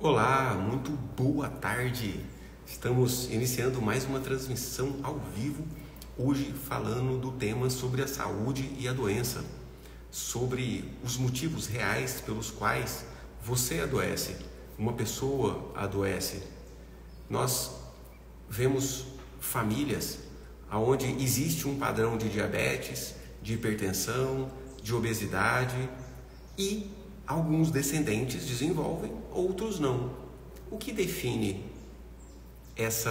Olá, muito boa tarde. Estamos iniciando mais uma transmissão ao vivo, hoje falando do tema sobre a saúde e a doença, sobre os motivos reais pelos quais você adoece, uma pessoa adoece. Nós vemos famílias onde existe um padrão de diabetes, de hipertensão, de obesidade e alguns descendentes desenvolvem, outros não. O que define esse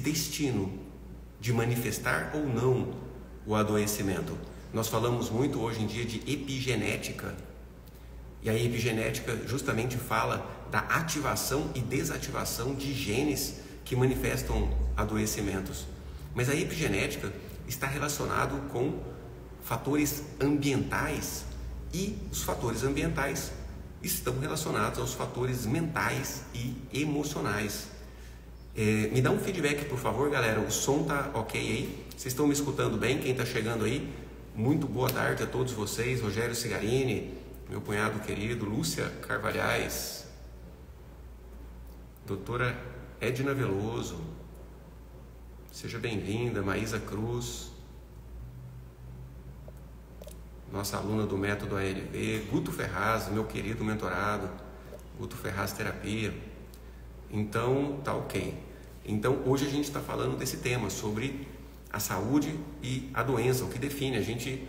destino de manifestar ou não o adoecimento? Nós falamos muito hoje em dia de epigenética, e a epigenética justamente fala da ativação e desativação de genes que manifestam adoecimentos. Mas a epigenética está relacionado com fatores ambientais, e os fatores ambientais estão relacionados aos fatores mentais e emocionais. Me dá um feedback, por favor, galera. O som tá ok aí? Vocês estão me escutando bem? Quem está chegando aí? Muito boa tarde a todos vocês. Rogério Cigarini, meu cunhado querido, Lúcia Carvalhais, doutora Edna Veloso, seja bem-vinda. Maísa Cruz, nossa aluna do método ALV, Guto Ferraz, meu querido mentorado, Guto Ferraz Terapia. Então, tá ok. Então, hoje a gente está falando desse tema, sobre a saúde e a doença, o que define. A gente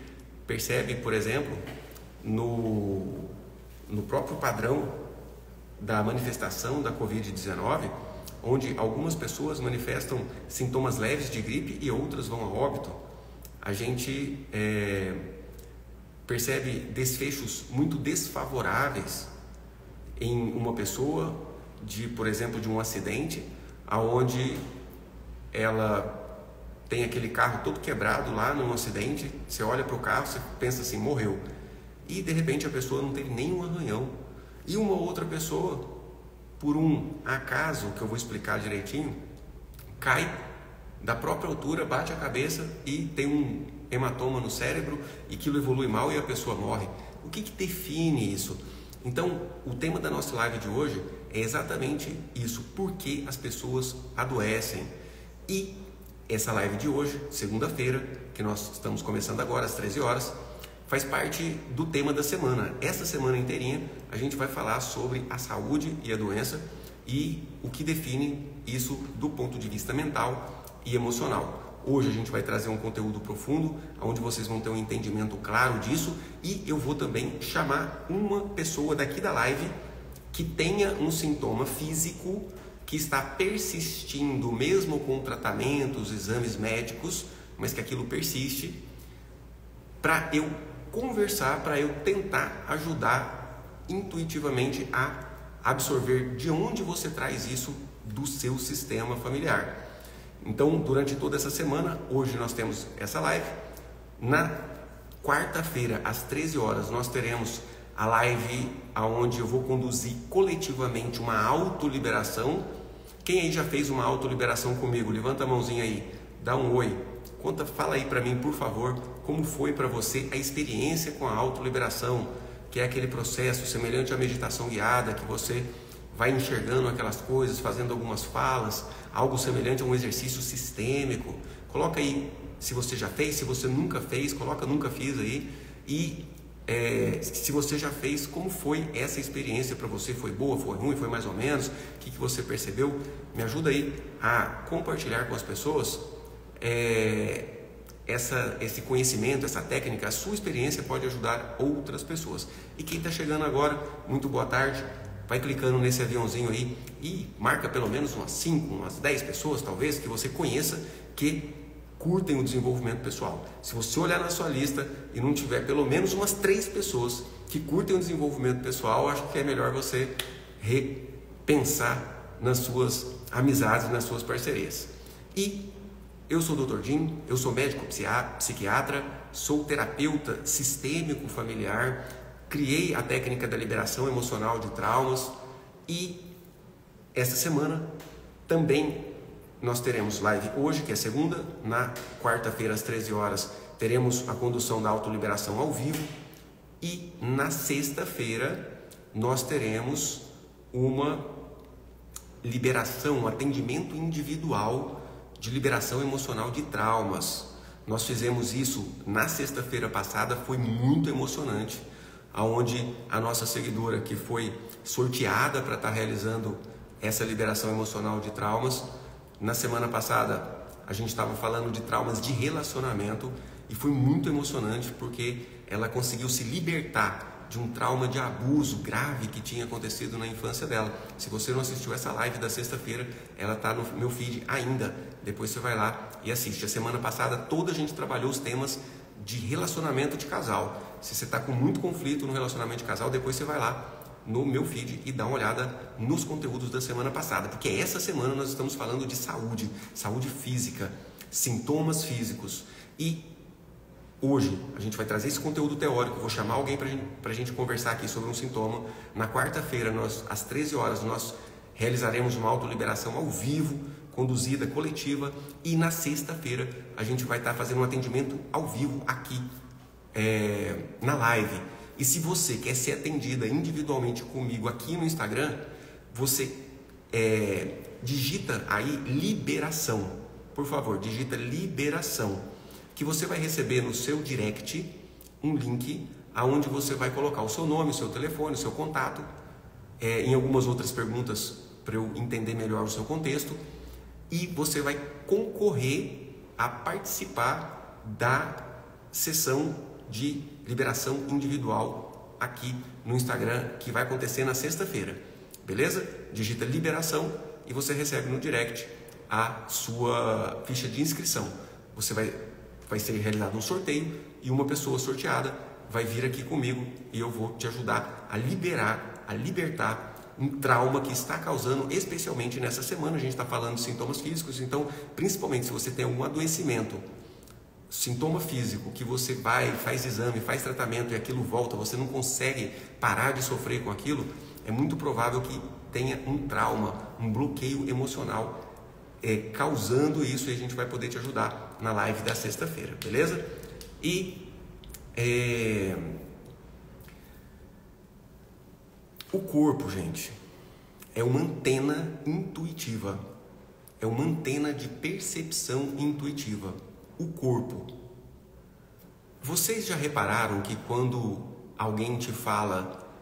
percebe, por exemplo, no próprio padrão da manifestação da Covid-19, onde algumas pessoas manifestam sintomas leves de gripe e outras vão a óbito. A gente percebe desfechos muito desfavoráveis em uma pessoa, por exemplo, de um acidente, aonde ela tem aquele carro todo quebrado lá num acidente, você olha para o carro, você pensa assim, morreu. E de repente a pessoa não teve nenhum arranhão. E uma outra pessoa, por um acaso, que eu vou explicar direitinho, cai da própria altura, bate a cabeça e tem um hematoma no cérebro, e aquilo evolui mal e a pessoa morre. O que define isso? Então, o tema da nossa live de hoje é exatamente isso: por que as pessoas adoecem. E essa live de hoje, segunda-feira, que nós estamos começando agora às 13 horas, faz parte do tema da semana. Essa semana inteirinha a gente vai falar sobre a saúde e a doença e o que define isso do ponto de vista mental e emocional. Hoje a gente vai trazer um conteúdo profundo, onde vocês vão ter um entendimento claro disso, e eu vou também chamar uma pessoa daqui da live que tenha um sintoma físico que está persistindo, mesmo com tratamentos, exames médicos, mas que aquilo persiste, para eu conversar, para eu tentar ajudar intuitivamente a absorver de onde você traz isso do seu sistema familiar. Então, durante toda essa semana, hoje nós temos essa live. Na quarta-feira, às 13 horas, nós teremos a live onde eu vou conduzir coletivamente uma autoliberação. Quem aí já fez uma autoliberação comigo? Levanta a mãozinha aí, dá um oi. Fala aí para mim, por favor, como foi para você a experiência com a autoliberação, que é aquele processo semelhante à meditação guiada, que você vai enxergando aquelas coisas, fazendo algumas falas, algo semelhante a um exercício sistêmico. Coloca aí se você já fez, se você nunca fez, coloca nunca fiz aí. E se você já fez, como foi essa experiência para você? Foi boa, foi ruim, foi mais ou menos? O que você percebeu? Me ajuda aí a compartilhar com as pessoas esse conhecimento, essa técnica. A sua experiência pode ajudar outras pessoas. E quem está chegando agora, muito boa tarde. Vai clicando nesse aviãozinho aí e marca pelo menos umas 5, umas 10 pessoas, talvez, que você conheça, que curtem o desenvolvimento pessoal. Se você olhar na sua lista e não tiver pelo menos umas 3 pessoas que curtem o desenvolvimento pessoal, acho que é melhor você repensar nas suas amizades, nas suas parcerias. E eu sou o Dr. Jim, eu sou médico psiquiatra, sou terapeuta sistêmico familiar, criei a técnica da liberação emocional de traumas, e essa semana também nós teremos live hoje, que é segunda. Na quarta-feira às 13 horas teremos a condução da autoliberação ao vivo, e na sexta-feira nós teremos uma liberação, um atendimento individual de liberação emocional de traumas. Nós fizemos isso na sexta-feira passada, foi muito emocionante, aonde a nossa seguidora que foi sorteada para estar realizando essa liberação emocional de traumas, na semana passada a gente estava falando de traumas de relacionamento e foi muito emocionante porque ela conseguiu se libertar de um trauma de abuso grave que tinha acontecido na infância dela. Se você não assistiu essa live da sexta-feira, ela está no meu feed ainda. Depois você vai lá e assiste. A semana passada toda a gente trabalhou os temas de relacionamento de casal. Se você está com muito conflito no relacionamento de casal, depois você vai lá no meu feed e dá uma olhada nos conteúdos da semana passada, porque essa semana nós estamos falando de saúde, saúde física, sintomas físicos. E hoje a gente vai trazer esse conteúdo teórico, vou chamar alguém para a gente conversar aqui sobre um sintoma. Na quarta-feira, às 13 horas, nós realizaremos uma autoliberação ao vivo, conduzida, coletiva, e na sexta-feira a gente vai estar fazendo um atendimento ao vivo aqui na live. E se você quer ser atendida individualmente comigo aqui no Instagram, você digita aí liberação, por favor, digita liberação, que você vai receber no seu direct um link aonde você vai colocar o seu nome, o seu telefone, o seu contato, em algumas outras perguntas para eu entender melhor o seu contexto, e você vai concorrer a participar da sessão de liberação individual aqui no Instagram, que vai acontecer na sexta-feira, beleza? Digita liberação e você recebe no direct a sua ficha de inscrição. Você vai ser realizado um sorteio e uma pessoa sorteada vai vir aqui comigo e eu vou te ajudar a libertar um trauma que está causando, especialmente nessa semana. A gente está falando de sintomas físicos, então principalmente se você tem algum adoecimento, sintoma físico, que você faz exame, faz tratamento e aquilo volta, você não consegue parar de sofrer com aquilo, é muito provável que tenha um trauma, um bloqueio emocional causando isso, e a gente vai poder te ajudar na live da sexta-feira, beleza? E o corpo, gente, é uma antena intuitiva, é uma antena de percepção intuitiva. O corpo. Vocês já repararam que quando alguém te fala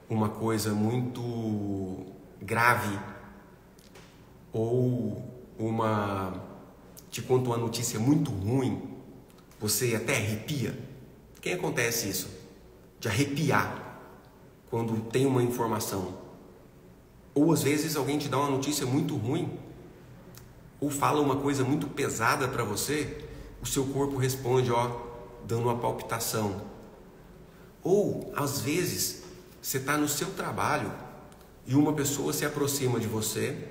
uma coisa muito grave ou te conta uma notícia muito ruim, você até arrepia? Quem acontece isso? De arrepiar quando tem uma informação. Ou às vezes alguém te dá uma notícia muito ruim ou fala uma coisa muito pesada para você, o seu corpo responde, dando uma palpitação. Ou, às vezes, você está no seu trabalho e uma pessoa se aproxima de você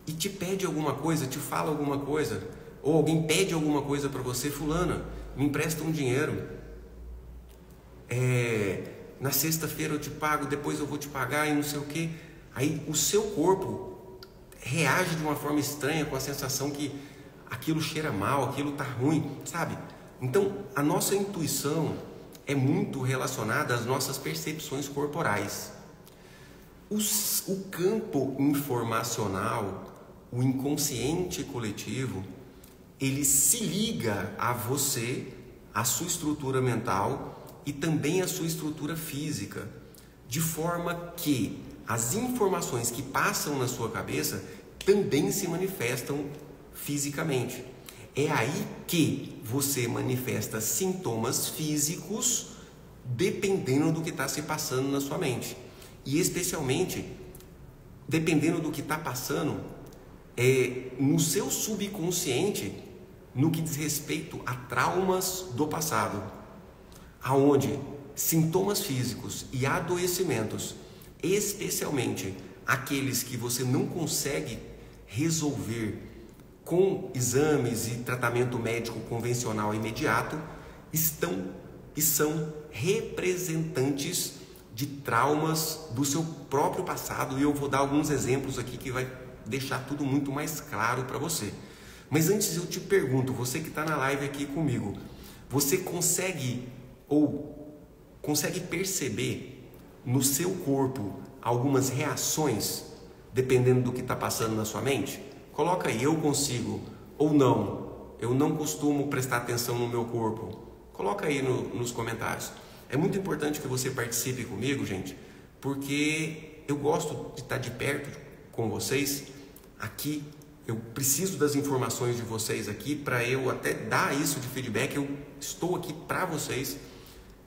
e te pede alguma coisa, te fala alguma coisa, ou alguém pede alguma coisa para você, fulana, me empresta um dinheiro, na sexta-feira eu te pago, depois eu vou te pagar e não sei o que. Aí o seu corpo reage de uma forma estranha, com a sensação que aquilo cheira mal, aquilo tá ruim, sabe? Então, a nossa intuição é muito relacionada às nossas percepções corporais. O campo informacional, o inconsciente coletivo, ele se liga a você, a sua estrutura mental e também a sua estrutura física, de forma que as informações que passam na sua cabeça também se manifestam fisicamente. É aí que você manifesta sintomas físicos dependendo do que está se passando na sua mente. E especialmente, dependendo do que está passando no seu subconsciente, no que diz respeito a traumas do passado, aonde sintomas físicos e adoecimentos, especialmente aqueles que você não consegue resolver com exames e tratamento médico convencional imediato, estão e são representantes de traumas do seu próprio passado. E eu vou dar alguns exemplos aqui que vai deixar tudo muito mais claro para você. Mas antes eu te pergunto, você que está na live aqui comigo, você consegue perceber no seu corpo algumas reações, dependendo do que está passando na sua mente? Coloca aí, eu consigo ou não. Eu não costumo prestar atenção no meu corpo. Coloca aí nos comentários. É muito importante que você participe comigo, gente, porque eu gosto de estar de perto com vocês aqui. Eu preciso das informações de vocês aqui para eu até dar isso de feedback. Eu estou aqui para vocês,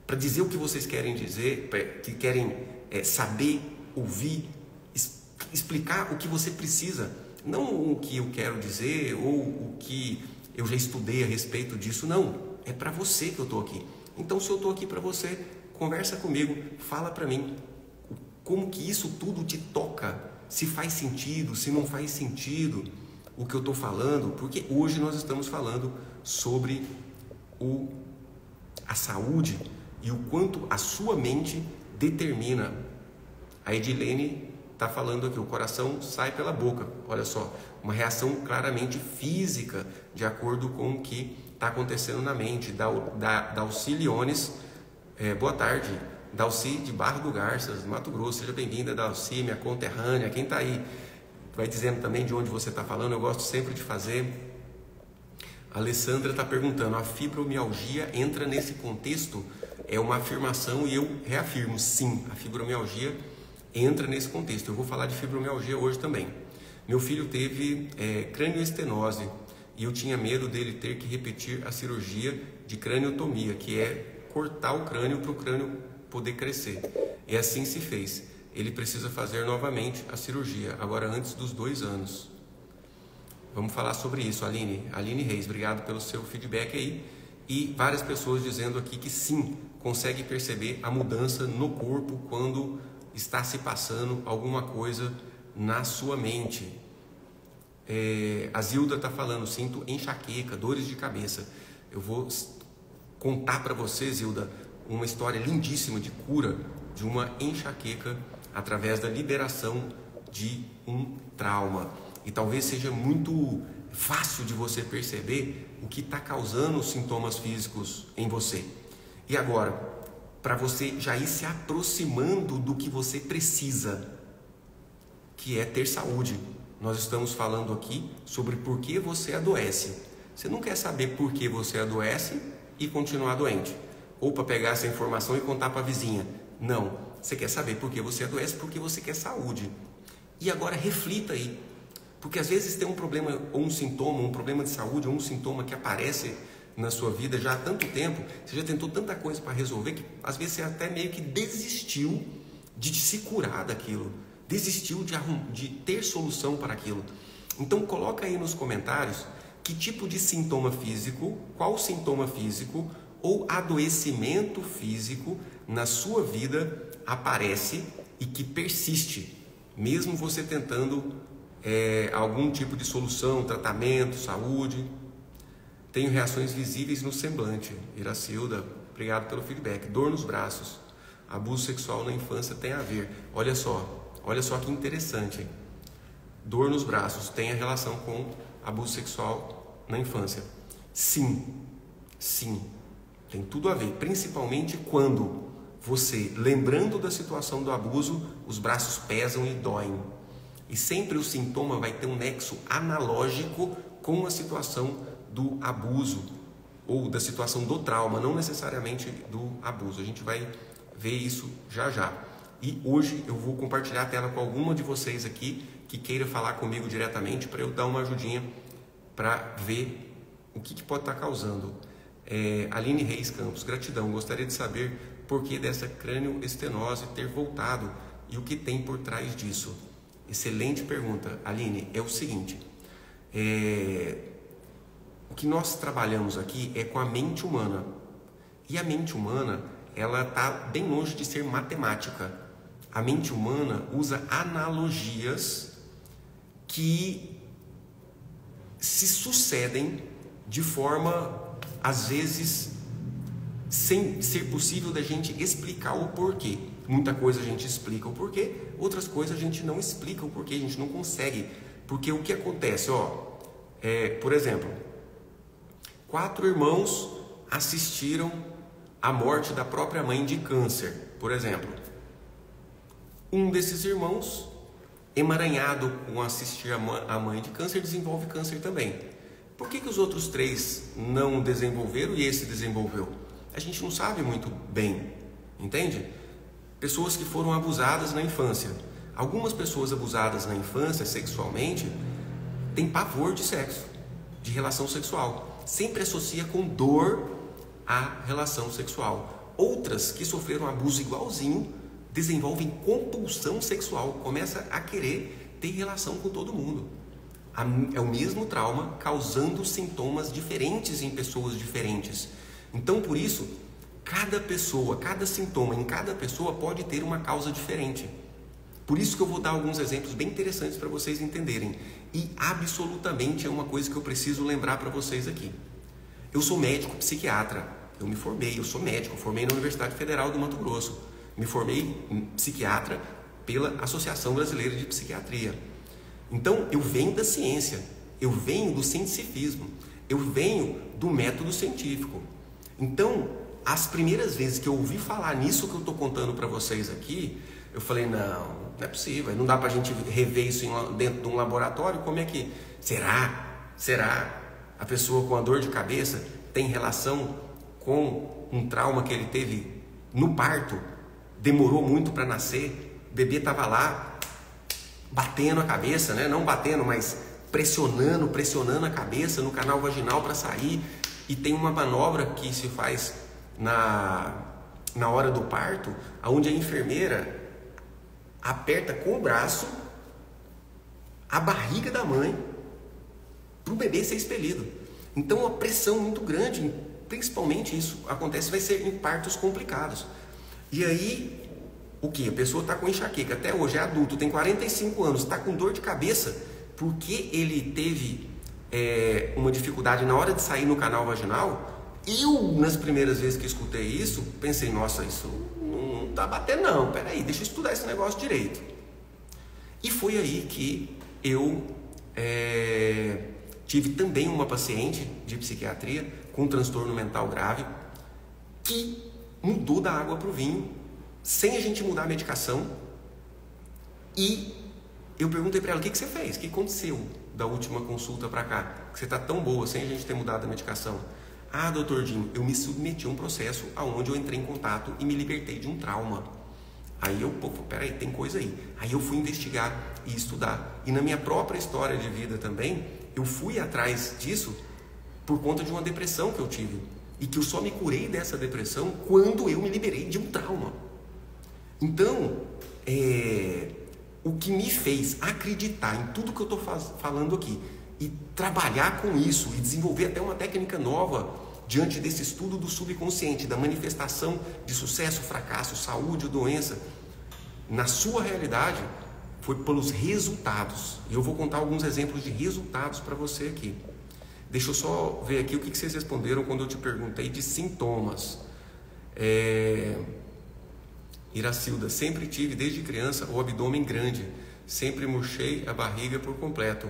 para dizer o que vocês querem dizer, que querem saber, ouvir, explicar o que você precisa. Não o que eu quero dizer ou o que eu já estudei a respeito disso, não. É para você que eu estou aqui. Então, se eu estou aqui para você, conversa comigo, fala para mim como que isso tudo te toca, se faz sentido, se não faz sentido o que eu estou falando, porque hoje nós estamos falando sobre a saúde e o quanto a sua mente determina. A Edilene está falando aqui, o coração sai pela boca, olha só, uma reação claramente física, de acordo com o que está acontecendo na mente. Dalci Leones, boa tarde, Dalci de Barra do Garças, Mato Grosso, seja bem-vinda, Dalci, minha conterrânea. Quem está aí, vai dizendo também de onde você está falando, eu gosto sempre de fazer. A Alessandra está perguntando, a fibromialgia entra nesse contexto? É uma afirmação e eu reafirmo, sim, a fibromialgia entra nesse contexto. Eu vou falar de fibromialgia hoje também. Meu filho teve cranioestenose e eu tinha medo dele ter que repetir a cirurgia de craniotomia, que é cortar o crânio para o crânio poder crescer. E assim se fez. Ele precisa fazer novamente a cirurgia, agora antes dos 2 anos. Vamos falar sobre isso, Aline. Aline Reis, obrigado pelo seu feedback aí. E várias pessoas dizendo aqui que sim, consegue perceber a mudança no corpo quando está se passando alguma coisa na sua mente. A Zilda está falando, sinto enxaqueca, dores de cabeça. Eu vou contar para você, Zilda, uma história lindíssima de cura de uma enxaqueca através da liberação de um trauma. E talvez seja muito fácil de você perceber o que está causando os sintomas físicos em você. E agora, para você já ir se aproximando do que você precisa, que é ter saúde. Nós estamos falando aqui sobre por que você adoece. Você não quer saber por que você adoece e continuar doente, ou para pegar essa informação e contar para a vizinha. Não, você quer saber por que você adoece, porque você quer saúde. E agora reflita aí, porque às vezes tem um problema ou um sintoma, um problema de saúde ou um sintoma que aparece na sua vida já há tanto tempo, você já tentou tanta coisa para resolver que às vezes você até meio que desistiu de se curar daquilo, desistiu de ter solução para aquilo. Então coloca aí nos comentários que tipo de sintoma físico, qual sintoma físico ou adoecimento físico na sua vida aparece e que persiste, mesmo você tentando algum tipo de solução, tratamento, saúde. Tenho reações visíveis no semblante. Iracilda, obrigado pelo feedback. Dor nos braços. Abuso sexual na infância tem a ver. Olha só que interessante. Dor nos braços tem a relação com abuso sexual na infância. Sim, tem tudo a ver. Principalmente quando você, lembrando da situação do abuso, os braços pesam e doem. E sempre o sintoma vai ter um nexo analógico com a situação do abuso ou da situação do trauma, não necessariamente do abuso. A gente vai ver isso já já. E hoje eu vou compartilhar a tela com alguma de vocês aqui que queira falar comigo diretamente para eu dar uma ajudinha para ver o que pode estar causando. Aline Reis Campos, gratidão. Gostaria de saber por que dessa cranioestenose ter voltado e o que tem por trás disso. Excelente pergunta, Aline. É o seguinte, o que nós trabalhamos aqui é com a mente humana. E a mente humana, ela está bem longe de ser matemática. A mente humana usa analogias que se sucedem de forma, às vezes, sem ser possível da gente explicar o porquê. Muita coisa a gente explica o porquê, outras coisas a gente não explica o porquê, a gente não consegue. Porque o que acontece, por exemplo, 4 irmãos assistiram à morte da própria mãe de câncer, por exemplo. Um desses irmãos, emaranhado com assistir a mãe de câncer, desenvolve câncer também. Por que os outros 3 não desenvolveram e esse desenvolveu? A gente não sabe muito bem, entende? Pessoas que foram abusadas na infância. Algumas pessoas abusadas na infância sexualmente têm pavor de sexo, de relação sexual. Sempre associa com dor a relação sexual. Outras que sofreram abuso igualzinho desenvolvem compulsão sexual, começa a querer ter relação com todo mundo. É o mesmo trauma causando sintomas diferentes em pessoas diferentes. Então, por isso, cada pessoa, cada sintoma em cada pessoa pode ter uma causa diferente. Por isso que eu vou dar alguns exemplos bem interessantes para vocês entenderem. E absolutamente é uma coisa que eu preciso lembrar para vocês aqui. Eu sou médico psiquiatra, eu me formei, eu sou médico, formei na Universidade Federal do Mato Grosso. Me formei em psiquiatra pela Associação Brasileira de Psiquiatria. Então, eu venho da ciência, eu venho do cientificismo, eu venho do método científico. Então, as primeiras vezes que eu ouvi falar nisso que eu estou contando para vocês aqui, eu falei, não é possível, não dá para a gente rever isso dentro de um laboratório, como é que... Será? A pessoa com a dor de cabeça tem relação com um trauma que ele teve no parto? Demorou muito para nascer, o bebê estava lá, batendo a cabeça, né? Não batendo, mas pressionando a cabeça no canal vaginal para sair, e tem uma manobra que se faz na hora do parto, onde a enfermeira aperta com o braço a barriga da mãe para o bebê ser expelido. Então, uma pressão muito grande, principalmente isso acontece, vai ser em partos complicados. E aí, o que? A pessoa está com enxaqueca, até hoje é adulto, tem 45 anos, está com dor de cabeça, porque ele teve uma dificuldade na hora de sair no canal vaginal. Eu, nas primeiras vezes que escutei isso, pensei, nossa, isso não está batendo não, peraí, deixa eu estudar esse negócio direito. E foi aí que eu tive também uma paciente de psiquiatria com transtorno mental grave, que mudou da água para o vinho, sem a gente mudar a medicação. E eu perguntei para ela, o que você fez? O que aconteceu da última consulta para cá? Que você está tão boa, sem a gente ter mudado a medicação. Ah, doutor Dinho, eu me submeti a um processo onde eu entrei em contato e me libertei de um trauma. Aí eu, peraí, tem coisa aí. Aí eu fui investigar e estudar. E na minha própria história de vida também, eu fui atrás disso por conta de uma depressão que eu tive. E que eu só me curei dessa depressão quando eu me liberei de um trauma. Então, o que me fez acreditar em tudo que eu estou falando aqui e trabalhar com isso e desenvolver até uma técnica nova diante desse estudo do subconsciente, da manifestação de sucesso, fracasso, saúde ou doença na sua realidade, foi pelos resultados. E eu vou contar alguns exemplos de resultados para você aqui. Deixa eu só ver aqui o que vocês responderam quando eu te perguntei de sintomas. Iracilda, sempre tive desde criança o abdômen grande, sempre murchei a barriga por completo.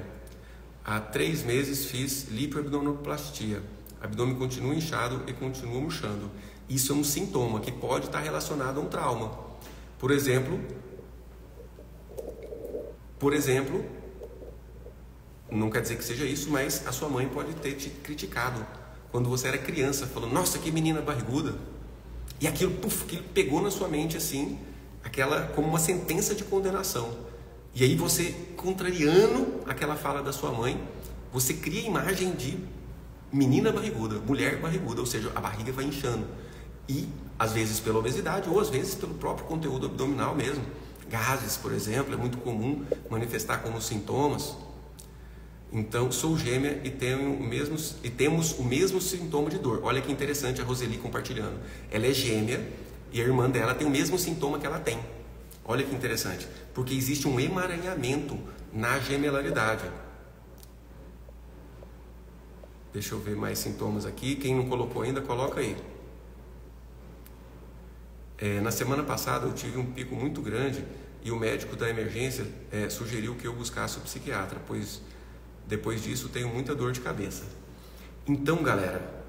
Há 3 meses fiz lipoabdominoplastia, abdômen continua inchado e continua murchando. Isso é um sintoma que pode estar relacionado a um trauma. Por exemplo, não quer dizer que seja isso, mas a sua mãe pode ter te criticado quando você era criança, falando, nossa, que menina barriguda. E aquilo, que pegou na sua mente assim, como uma sentença de condenação. E aí você, contrariando aquela fala da sua mãe, você cria a imagem de menina barriguda, mulher barriguda, ou seja, a barriga vai inchando. E às vezes pela obesidade, ou às vezes pelo próprio conteúdo abdominal mesmo. Gases, por exemplo, é muito comum manifestar como sintomas. Então, sou gêmea e temos o mesmo sintoma de dor. Olha que interessante a Roseli compartilhando. Ela é gêmea e a irmã dela tem o mesmo sintoma que ela tem. Olha que interessante. Porque existe um emaranhamento na gemelaridade. Deixa eu ver mais sintomas aqui. Quem não colocou ainda, coloca aí. Na semana passada eu tive um pico muito grande e o médico da emergência sugeriu que eu buscasse o psiquiatra, pois depois disso tenho muita dor de cabeça. Então, galera,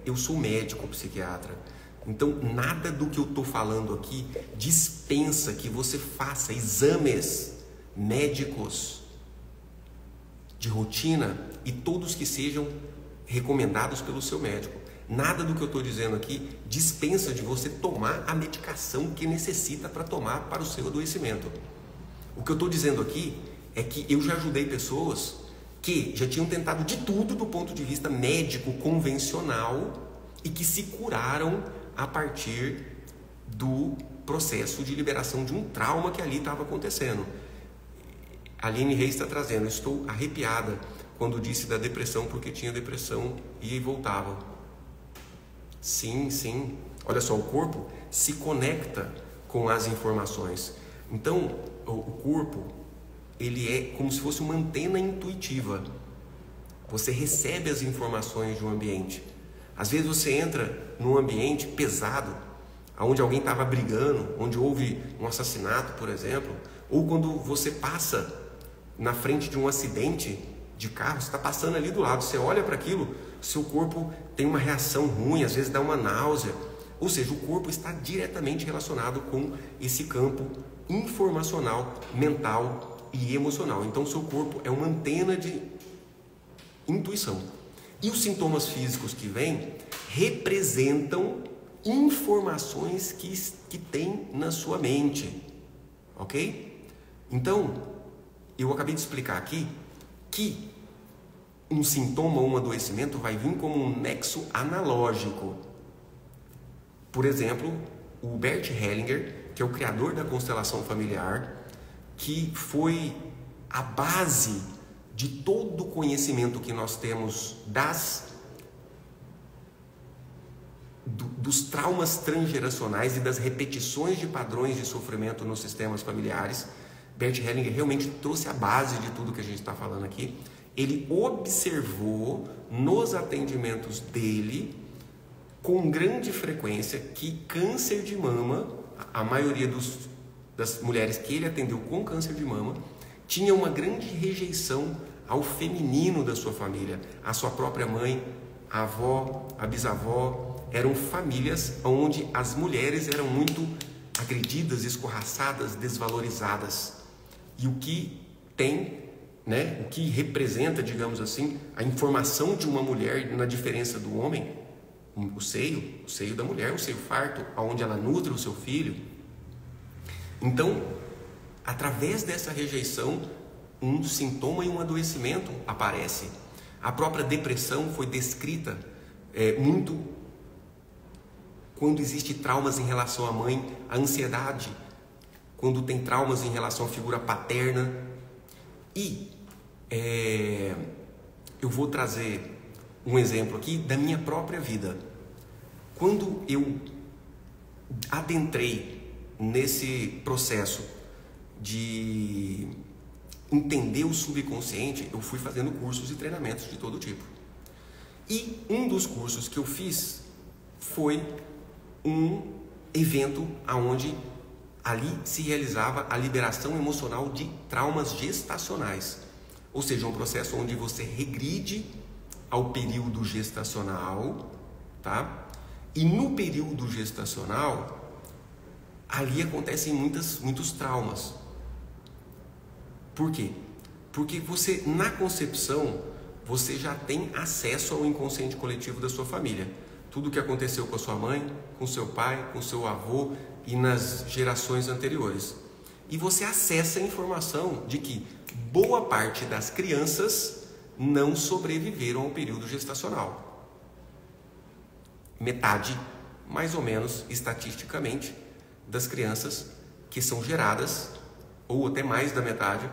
eu sou médico psiquiatra, Então, nada do que eu estou falando aqui dispensa que você faça exames médicos de rotina e todos que sejam recomendados pelo seu médico. Nada do que eu estou dizendo aqui dispensa de você tomar a medicação que necessita para tomar para o seu adoecimento. O que eu estou dizendo aqui é que eu já ajudei pessoas que já tinham tentado de tudo do ponto de vista médico convencional e que se curaram a partir do processo de liberação de um trauma que ali estava acontecendo. A Aline Reis está trazendo, estou arrepiada quando disse da depressão, porque tinha depressão e voltava. Sim, sim. Olha só, o corpo se conecta com as informações. Então, o corpo, ele é como se fosse uma antena intuitiva. Você recebe as informações de um ambiente. Às vezes você entra num ambiente pesado, onde alguém estava brigando, onde houve um assassinato, por exemplo, ou quando você passa na frente de um acidente de carro, você está passando ali do lado, você olha para aquilo, seu corpo tem uma reação ruim, às vezes dá uma náusea. Ou seja, o corpo está diretamente relacionado com esse campo informacional, mental e emocional. Então, o seu corpo é uma antena de intuição. E os sintomas físicos que vêm representam informações que tem na sua mente, ok? Então, eu acabei de explicar aqui que um sintoma ou um adoecimento vai vir como um nexo analógico. Por exemplo, o Bert Hellinger, que é o criador da constelação familiar, que foi a base de todo o conhecimento que nós temos dos traumas transgeracionais e das repetições de padrões de sofrimento nos sistemas familiares. Bert Hellinger realmente trouxe a base de tudo que a gente está falando aqui. Ele observou nos atendimentos dele, com grande frequência, que câncer de mama, a maioria das mulheres que ele atendeu com câncer de mama, tinha uma grande rejeição ao feminino da sua família. A sua própria mãe, a avó, a bisavó, eram famílias onde as mulheres eram muito agredidas, escorraçadas, desvalorizadas. E o que tem, o que representa, digamos assim, a informação de uma mulher na diferença do homem, o seio da mulher, o seio farto, onde ela nutre o seu filho. Então, através dessa rejeição, um sintoma e um adoecimento aparece. A própria depressão foi descrita muito quando existe traumas em relação à mãe, a ansiedade, quando tem traumas em relação à figura paterna. E eu vou trazer um exemplo aqui da minha própria vida. Quando eu adentrei nesse processo de entender o subconsciente, eu fui fazendo cursos e treinamentos de todo tipo. E um dos cursos que eu fiz foi um evento onde ali se realizava a liberação emocional de traumas gestacionais. Ou seja, um processo onde você regride ao período gestacional, tá? E no período gestacional, ali acontecem muitos traumas. Por quê? Porque você, na concepção, você já tem acesso ao inconsciente coletivo da sua família. Tudo o que aconteceu com a sua mãe, com seu pai, com seu avô e nas gerações anteriores. E você acessa a informação de que boa parte das crianças não sobreviveram ao período gestacional. Metade, mais ou menos, estatisticamente, das crianças que são geradas, ou até mais da metade,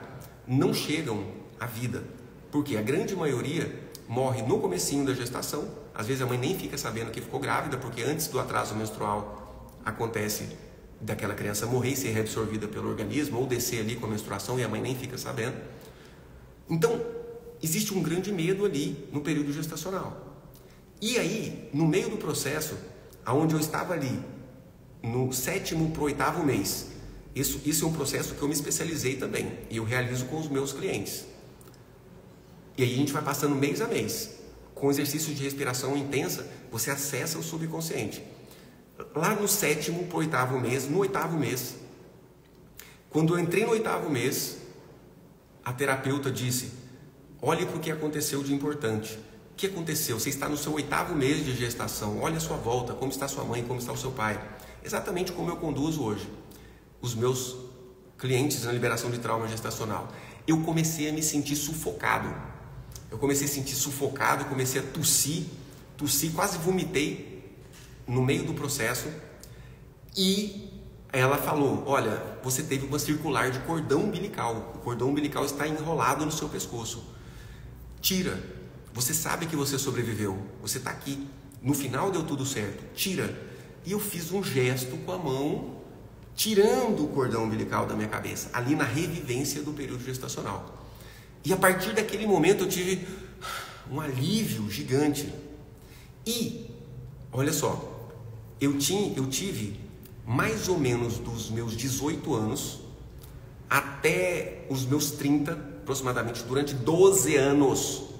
não chegam à vida. Porque a grande maioria morre no comecinho da gestação. Às vezes a mãe nem fica sabendo que ficou grávida, porque antes do atraso menstrual acontece daquela criança morrer e ser reabsorvida pelo organismo, ou descer ali com a menstruação e a mãe nem fica sabendo. Então, existe um grande medo ali no período gestacional. E aí, no meio do processo, onde eu estava ali, no 7º para o 8º mês, isso é um processo que eu me especializei também, e eu realizo com os meus clientes. E aí a gente vai passando mês a mês. Com exercícios de respiração intensa, você acessa o subconsciente. Lá no 7º para o 8º mês, no 8º mês, quando eu entrei no 8º mês, a terapeuta disse: olhe para o que aconteceu de importante. O que aconteceu? Você está no seu 8º mês de gestação. Olha a sua volta, como está sua mãe, como está o seu pai. Exatamente como eu conduzo hoje os meus clientes na liberação de trauma gestacional. Eu comecei a me sentir sufocado. Eu comecei a sentir sufocado, comecei a tossir, quase vomitei no meio do processo. E ela falou: olha, você teve uma circular de cordão umbilical. O cordão umbilical está enrolado no seu pescoço. Tira. Você sabe que você sobreviveu. Você está aqui. No final deu tudo certo. Tira. E eu fiz um gesto com a mão, tirando o cordão umbilical da minha cabeça, ali na revivência do período gestacional. E a partir daquele momento eu tive um alívio gigante. E, olha só, eu tive mais ou menos dos meus 18 anos até os meus 30, aproximadamente, durante 12 anos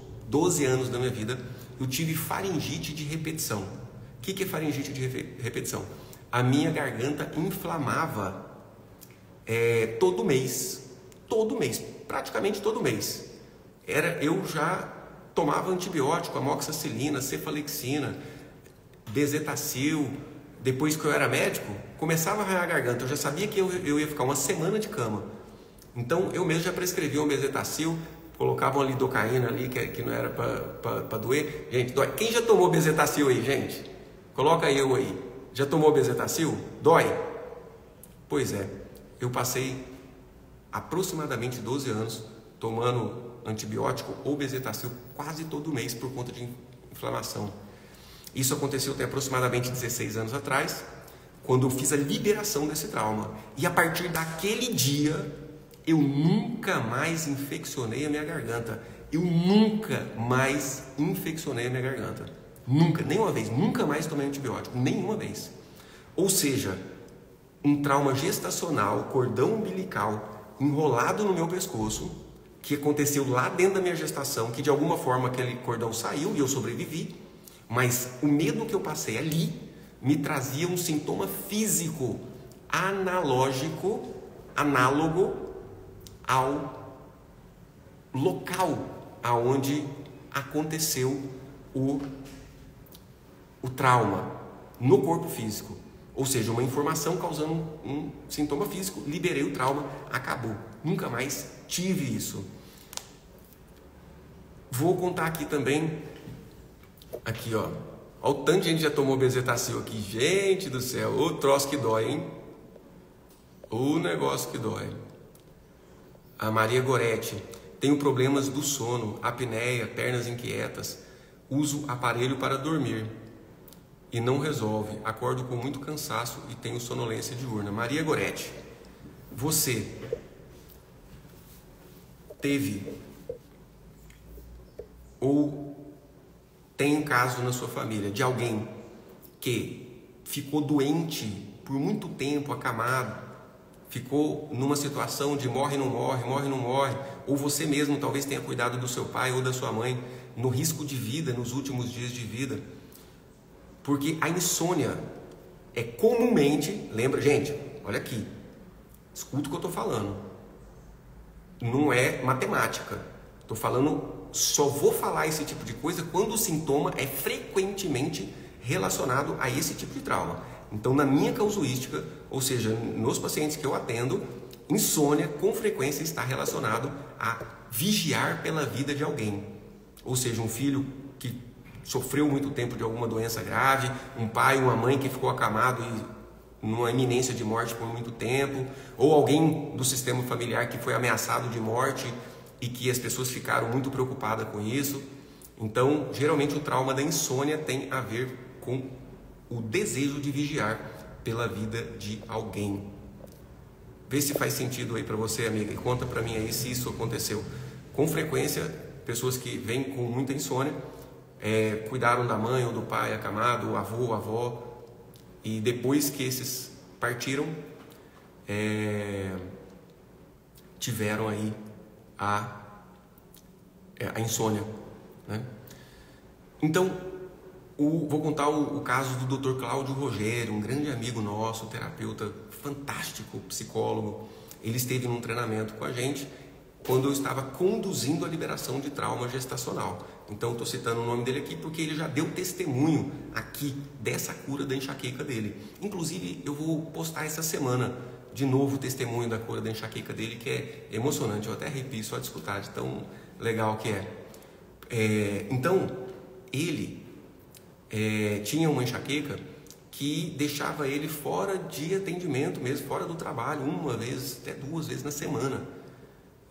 da minha vida, eu tive faringite de repetição. O que é faringite de repetição? A minha garganta inflamava todo mês, praticamente todo mês. Eu já tomava antibiótico, amoxicilina, cefalexina, bezetacil. Depois que eu era médico, começava a arranhar a garganta. Eu já sabia que eu ia ficar uma semana de cama. Então eu mesmo já prescrevia um bezetacil, colocava uma lidocaína ali que não era para doer. Gente, dói. Quem já tomou bezetacil aí, gente? Coloca eu aí. Já tomou bezetacil? Dói? Pois é, eu passei aproximadamente 12 anos tomando antibiótico ou bezetacil quase todo mês por conta de inflamação. Isso aconteceu tem aproximadamente 16 anos atrás, quando eu fiz a liberação desse trauma. E a partir daquele dia, eu nunca mais infeccionei a minha garganta. Eu nunca mais infeccionei a minha garganta. Nunca, nenhuma vez. Nunca mais tomei antibiótico, nenhuma vez. Ou seja, um trauma gestacional, cordão umbilical, enrolado no meu pescoço, que aconteceu lá dentro da minha gestação, que de alguma forma aquele cordão saiu e eu sobrevivi, mas o medo que eu passei ali me trazia um sintoma físico análogo ao local aonde aconteceu o trauma no corpo físico. Ou seja, uma informação causando um sintoma físico, liberei o trauma, acabou. Nunca mais tive isso. Vou contar aqui também, aqui ó, olha o tanto de gente já tomou bezetacil aqui. Gente do céu, o troço que dói, hein? O negócio que dói. A Maria Goretti: tenho problemas do sono, apneia, pernas inquietas, uso aparelho para dormir e não resolve, acordo com muito cansaço e tenho sonolência diurna. Maria Goretti, você teve ou tem um caso na sua família de alguém que ficou doente por muito tempo, acamado, ficou numa situação de morre, não morre, morre, não morre, ou você mesmo talvez tenha cuidado do seu pai ou da sua mãe no risco de vida, nos últimos dias de vida? Porque a insônia é comumente, lembra, gente, olha aqui, escuta o que eu estou falando, não é matemática, estou falando, só vou falar esse tipo de coisa quando o sintoma é frequentemente relacionado a esse tipo de trauma. Então, na minha casuística, ou seja, nos pacientes que eu atendo, insônia com frequência está relacionado a vigiar pela vida de alguém. Ou seja, um filho que sofreu muito tempo de alguma doença grave, um pai, uma mãe que ficou acamado e numa iminência de morte por muito tempo, ou alguém do sistema familiar que foi ameaçado de morte e que as pessoas ficaram muito preocupadas com isso. Então, geralmente o trauma da insônia tem a ver com o desejo de vigiar pela vida de alguém. Vê se faz sentido aí para você, amiga, e conta para mim aí se isso aconteceu. Com frequência, pessoas que vêm com muita insônia, cuidaram da mãe ou do pai acamado, o avô, a avó, e depois que esses partiram, tiveram aí a insônia, né? Então, Vou contar o caso do Dr. Cláudio Rogério, um grande amigo nosso, terapeuta fantástico, psicólogo. Ele esteve num treinamento com a gente quando eu estava conduzindo a liberação de trauma gestacional. Então, estou citando o nome dele aqui porque ele já deu testemunho aqui dessa cura da enxaqueca dele. Inclusive, eu vou postar essa semana de novo o testemunho da cura da enxaqueca dele, que é emocionante. Eu até arrepio só de escutar, de tão legal que é. Então, ele tinha uma enxaqueca que deixava ele fora de atendimento mesmo, fora do trabalho, uma vez, até 2 vezes na semana.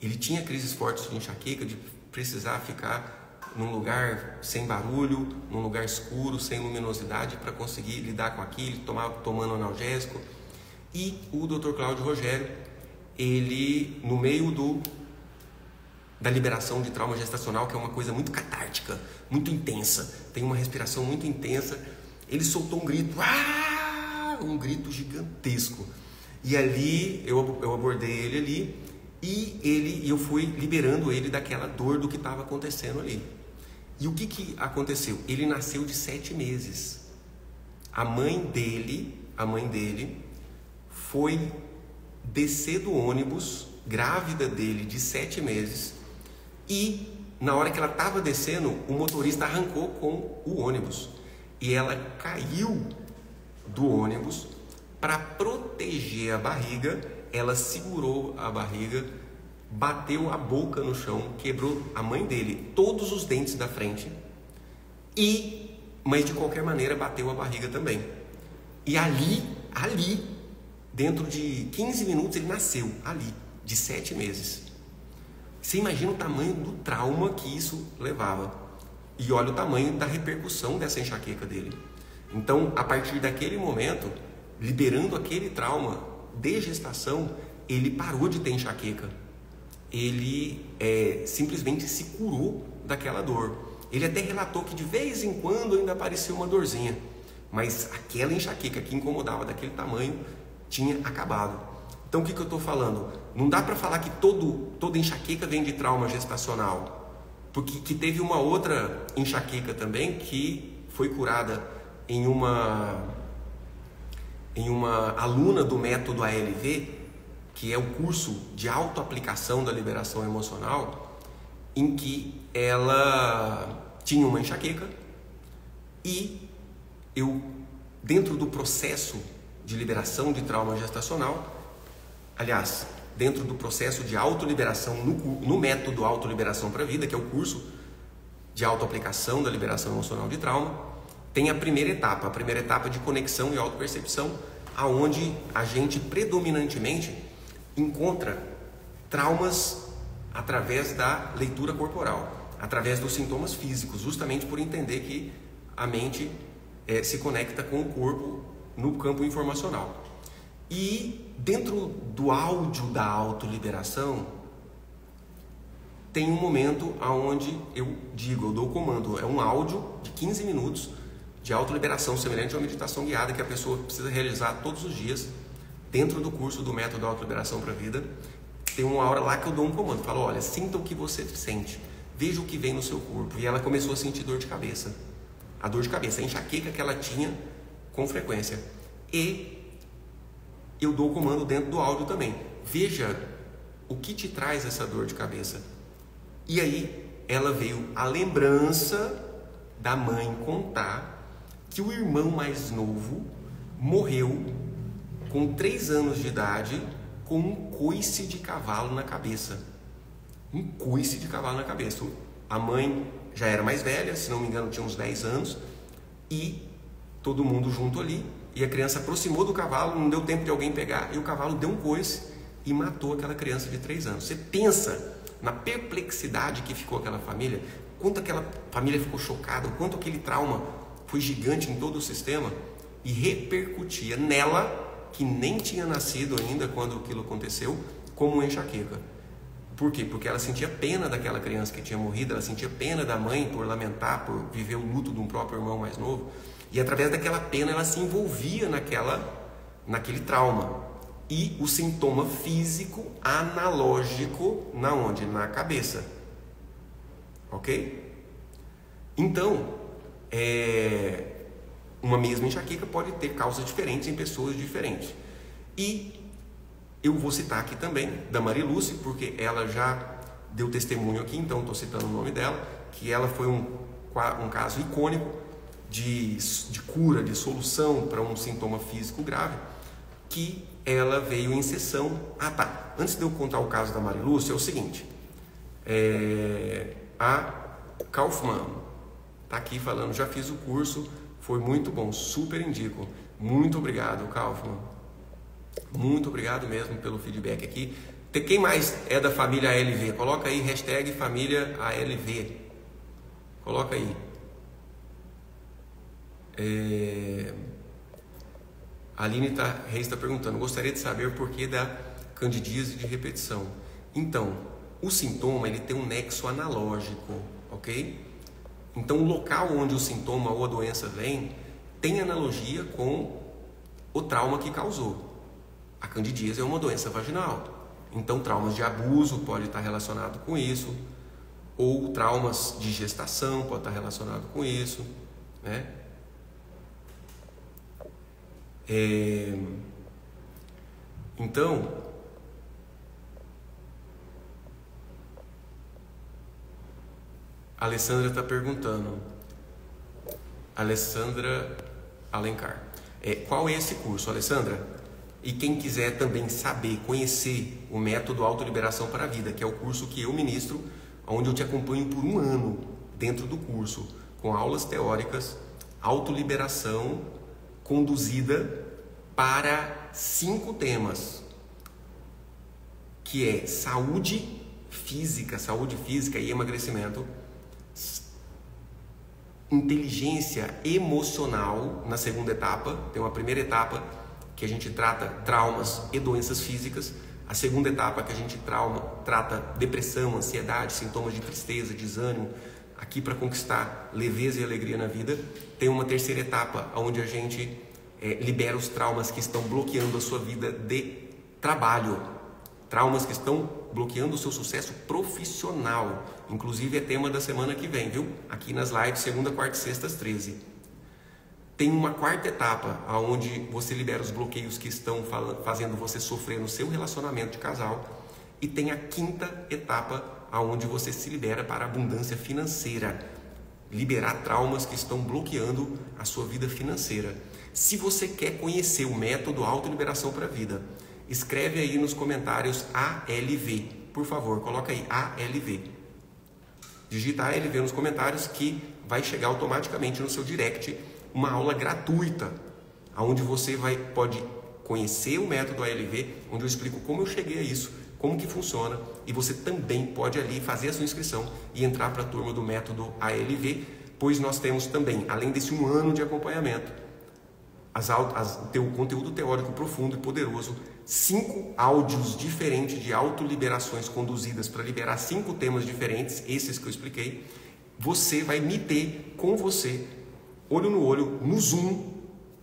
Ele tinha crises fortes de enxaqueca, de precisar ficar num lugar sem barulho, num lugar escuro, sem luminosidade, para conseguir lidar com aquilo, tomando analgésico. E o Dr. Cláudio Rogério, ele, no meio da liberação de trauma gestacional, que é uma coisa muito catártica, muito intensa, tem uma respiração muito intensa, ele soltou um grito, um grito gigantesco. E ali, eu abordei ele ali, e eu fui liberando ele daquela dor do que estava acontecendo ali. E o que aconteceu? Ele nasceu de 7 meses. A mãe dele foi descer do ônibus, grávida dele de 7 meses, e na hora que ela estava descendo, o motorista arrancou com o ônibus. E ela caiu do ônibus. Para proteger a barriga, ela segurou a barriga, bateu a boca no chão, quebrou a mãe dele, todos os dentes da frente, mas de qualquer maneira bateu a barriga também. E ali, dentro de 15 minutos ele nasceu, ali, de 7 meses. Você imagina o tamanho do trauma que isso levava. E olha o tamanho da repercussão dessa enxaqueca dele. Então, a partir daquele momento, liberando aquele trauma de gestação, ele parou de ter enxaqueca. Ele simplesmente se curou daquela dor. Ele até relatou que de vez em quando ainda aparecia uma dorzinha, mas aquela enxaqueca que incomodava daquele tamanho tinha acabado. Então o que eu estou falando? Não dá para falar que toda enxaqueca vem de trauma gestacional, porque que teve uma outra enxaqueca também que foi curada em uma aluna do método ALV, que é o curso de autoaplicação da liberação emocional, em que ela tinha uma enxaqueca e eu, dentro do processo de liberação de trauma gestacional, aliás, dentro do processo de autoliberação no método Autoliberação para a Vida, que é o curso de autoaplicação da liberação emocional de trauma, tem a primeira etapa de conexão e autopercepção, aonde a gente predominantemente encontra traumas através da leitura corporal, através dos sintomas físicos, justamente por entender que a mente se conecta com o corpo no campo informacional. E dentro do áudio da autoliberação tem um momento onde eu dou o comando, é um áudio de 15 minutos de autoliberação, semelhante a uma meditação guiada que a pessoa precisa realizar todos os dias dentro do curso do método Autoliberação para a Vida. Tem uma hora lá que eu dou um comando, falo, olha, sinta o que você sente, veja o que vem no seu corpo. E ela começou a sentir dor de cabeça, a enxaqueca que ela tinha com frequência. E eu dou o comando dentro do áudio também, veja o que te traz essa dor de cabeça. E aí ela veio a lembrança da mãe contar que o irmão mais novo morreu com 3 anos de idade com um coice de cavalo na cabeça. Um coice de cavalo na cabeça. A mãe já era mais velha, se não me engano tinha uns 10 anos, e todo mundo junto ali, e a criança aproximou do cavalo, não deu tempo de alguém pegar, e o cavalo deu um coice e matou aquela criança de 3 anos. Você pensa na perplexidade que ficou aquela família, quanto aquela família ficou chocada, o quanto aquele trauma foi gigante em todo o sistema e repercutia nela, que nem tinha nascido ainda quando aquilo aconteceu, como uma enxaqueca. Por quê? Porque ela sentia pena daquela criança que tinha morrido, ela sentia pena da mãe por lamentar, por viver o luto de um próprio irmão mais novo, e através daquela pena ela se envolvia naquele trauma. E o sintoma físico analógico, na onde? Na cabeça. Ok? Então, uma mesma enxaqueca pode ter causas diferentes em pessoas diferentes. E eu vou citar aqui também da Marilúcia, porque ela já deu testemunho aqui, então estou citando o nome dela, que ela foi um caso icônico de cura, de solução para um sintoma físico grave, que ela veio em sessão. Ah, tá. Antes de eu contar o caso da Marilúcia, é o seguinte. A Kaufmann está aqui falando, já fiz o curso, foi muito bom, super indico. Muito obrigado, Kaufmann. Muito obrigado mesmo pelo feedback aqui. Quem mais é da família ALV? Coloca aí, hashtag família ALV. Coloca aí. A Aline Reis está perguntando, gostaria de saber o porquê da candidíase de repetição. Então, o sintoma ele tem um nexo analógico, ok? Então, o local onde o sintoma ou a doença vem tem analogia com o trauma que causou. A candidíase é uma doença vaginal. Então, traumas de abuso pode estar relacionado com isso, ou traumas de gestação pode estar relacionado com isso, né? Então, a Alessandra está perguntando, Alessandra Alencar, qual é esse curso, Alessandra? E quem quiser também saber, conhecer o método Autoliberação para a Vida, que é o curso que eu ministro, onde eu te acompanho por um ano dentro do curso, com aulas teóricas, autoliberação conduzida para 5 temas, que é saúde física e emagrecimento, inteligência emocional na segunda etapa. Tem uma primeira etapa que a gente trata traumas e doenças físicas, a segunda etapa que a gente trata depressão, ansiedade, sintomas de tristeza, desânimo, aqui para conquistar leveza e alegria na vida. Tem uma terceira etapa onde a gente libera os traumas que estão bloqueando a sua vida de trabalho, traumas que estão bloqueando o seu sucesso profissional, inclusive é tema da semana que vem, viu? Aqui nas lives, segunda, quarta e sexta às 13. Tem uma quarta etapa, onde você libera os bloqueios que estão fazendo você sofrer no seu relacionamento de casal. E tem a quinta etapa, onde você se libera para a abundância financeira. Liberar traumas que estão bloqueando a sua vida financeira. Se você quer conhecer o método Autoliberação para a Vida, escreve aí nos comentários ALV. Por favor, coloca aí ALV. Digita ALV nos comentários que vai chegar automaticamente no seu direct uma aula gratuita, onde você pode conhecer o método ALV, onde eu explico como eu cheguei a isso, como que funciona, e você também pode ali fazer a sua inscrição e entrar para a turma do método ALV, pois nós temos também, além desse um ano de acompanhamento, o conteúdo teórico profundo e poderoso, 5 áudios diferentes de autoliberações conduzidas para liberar 5 temas diferentes, esses que eu expliquei. Você vai me ter com você, olho no olho, no Zoom,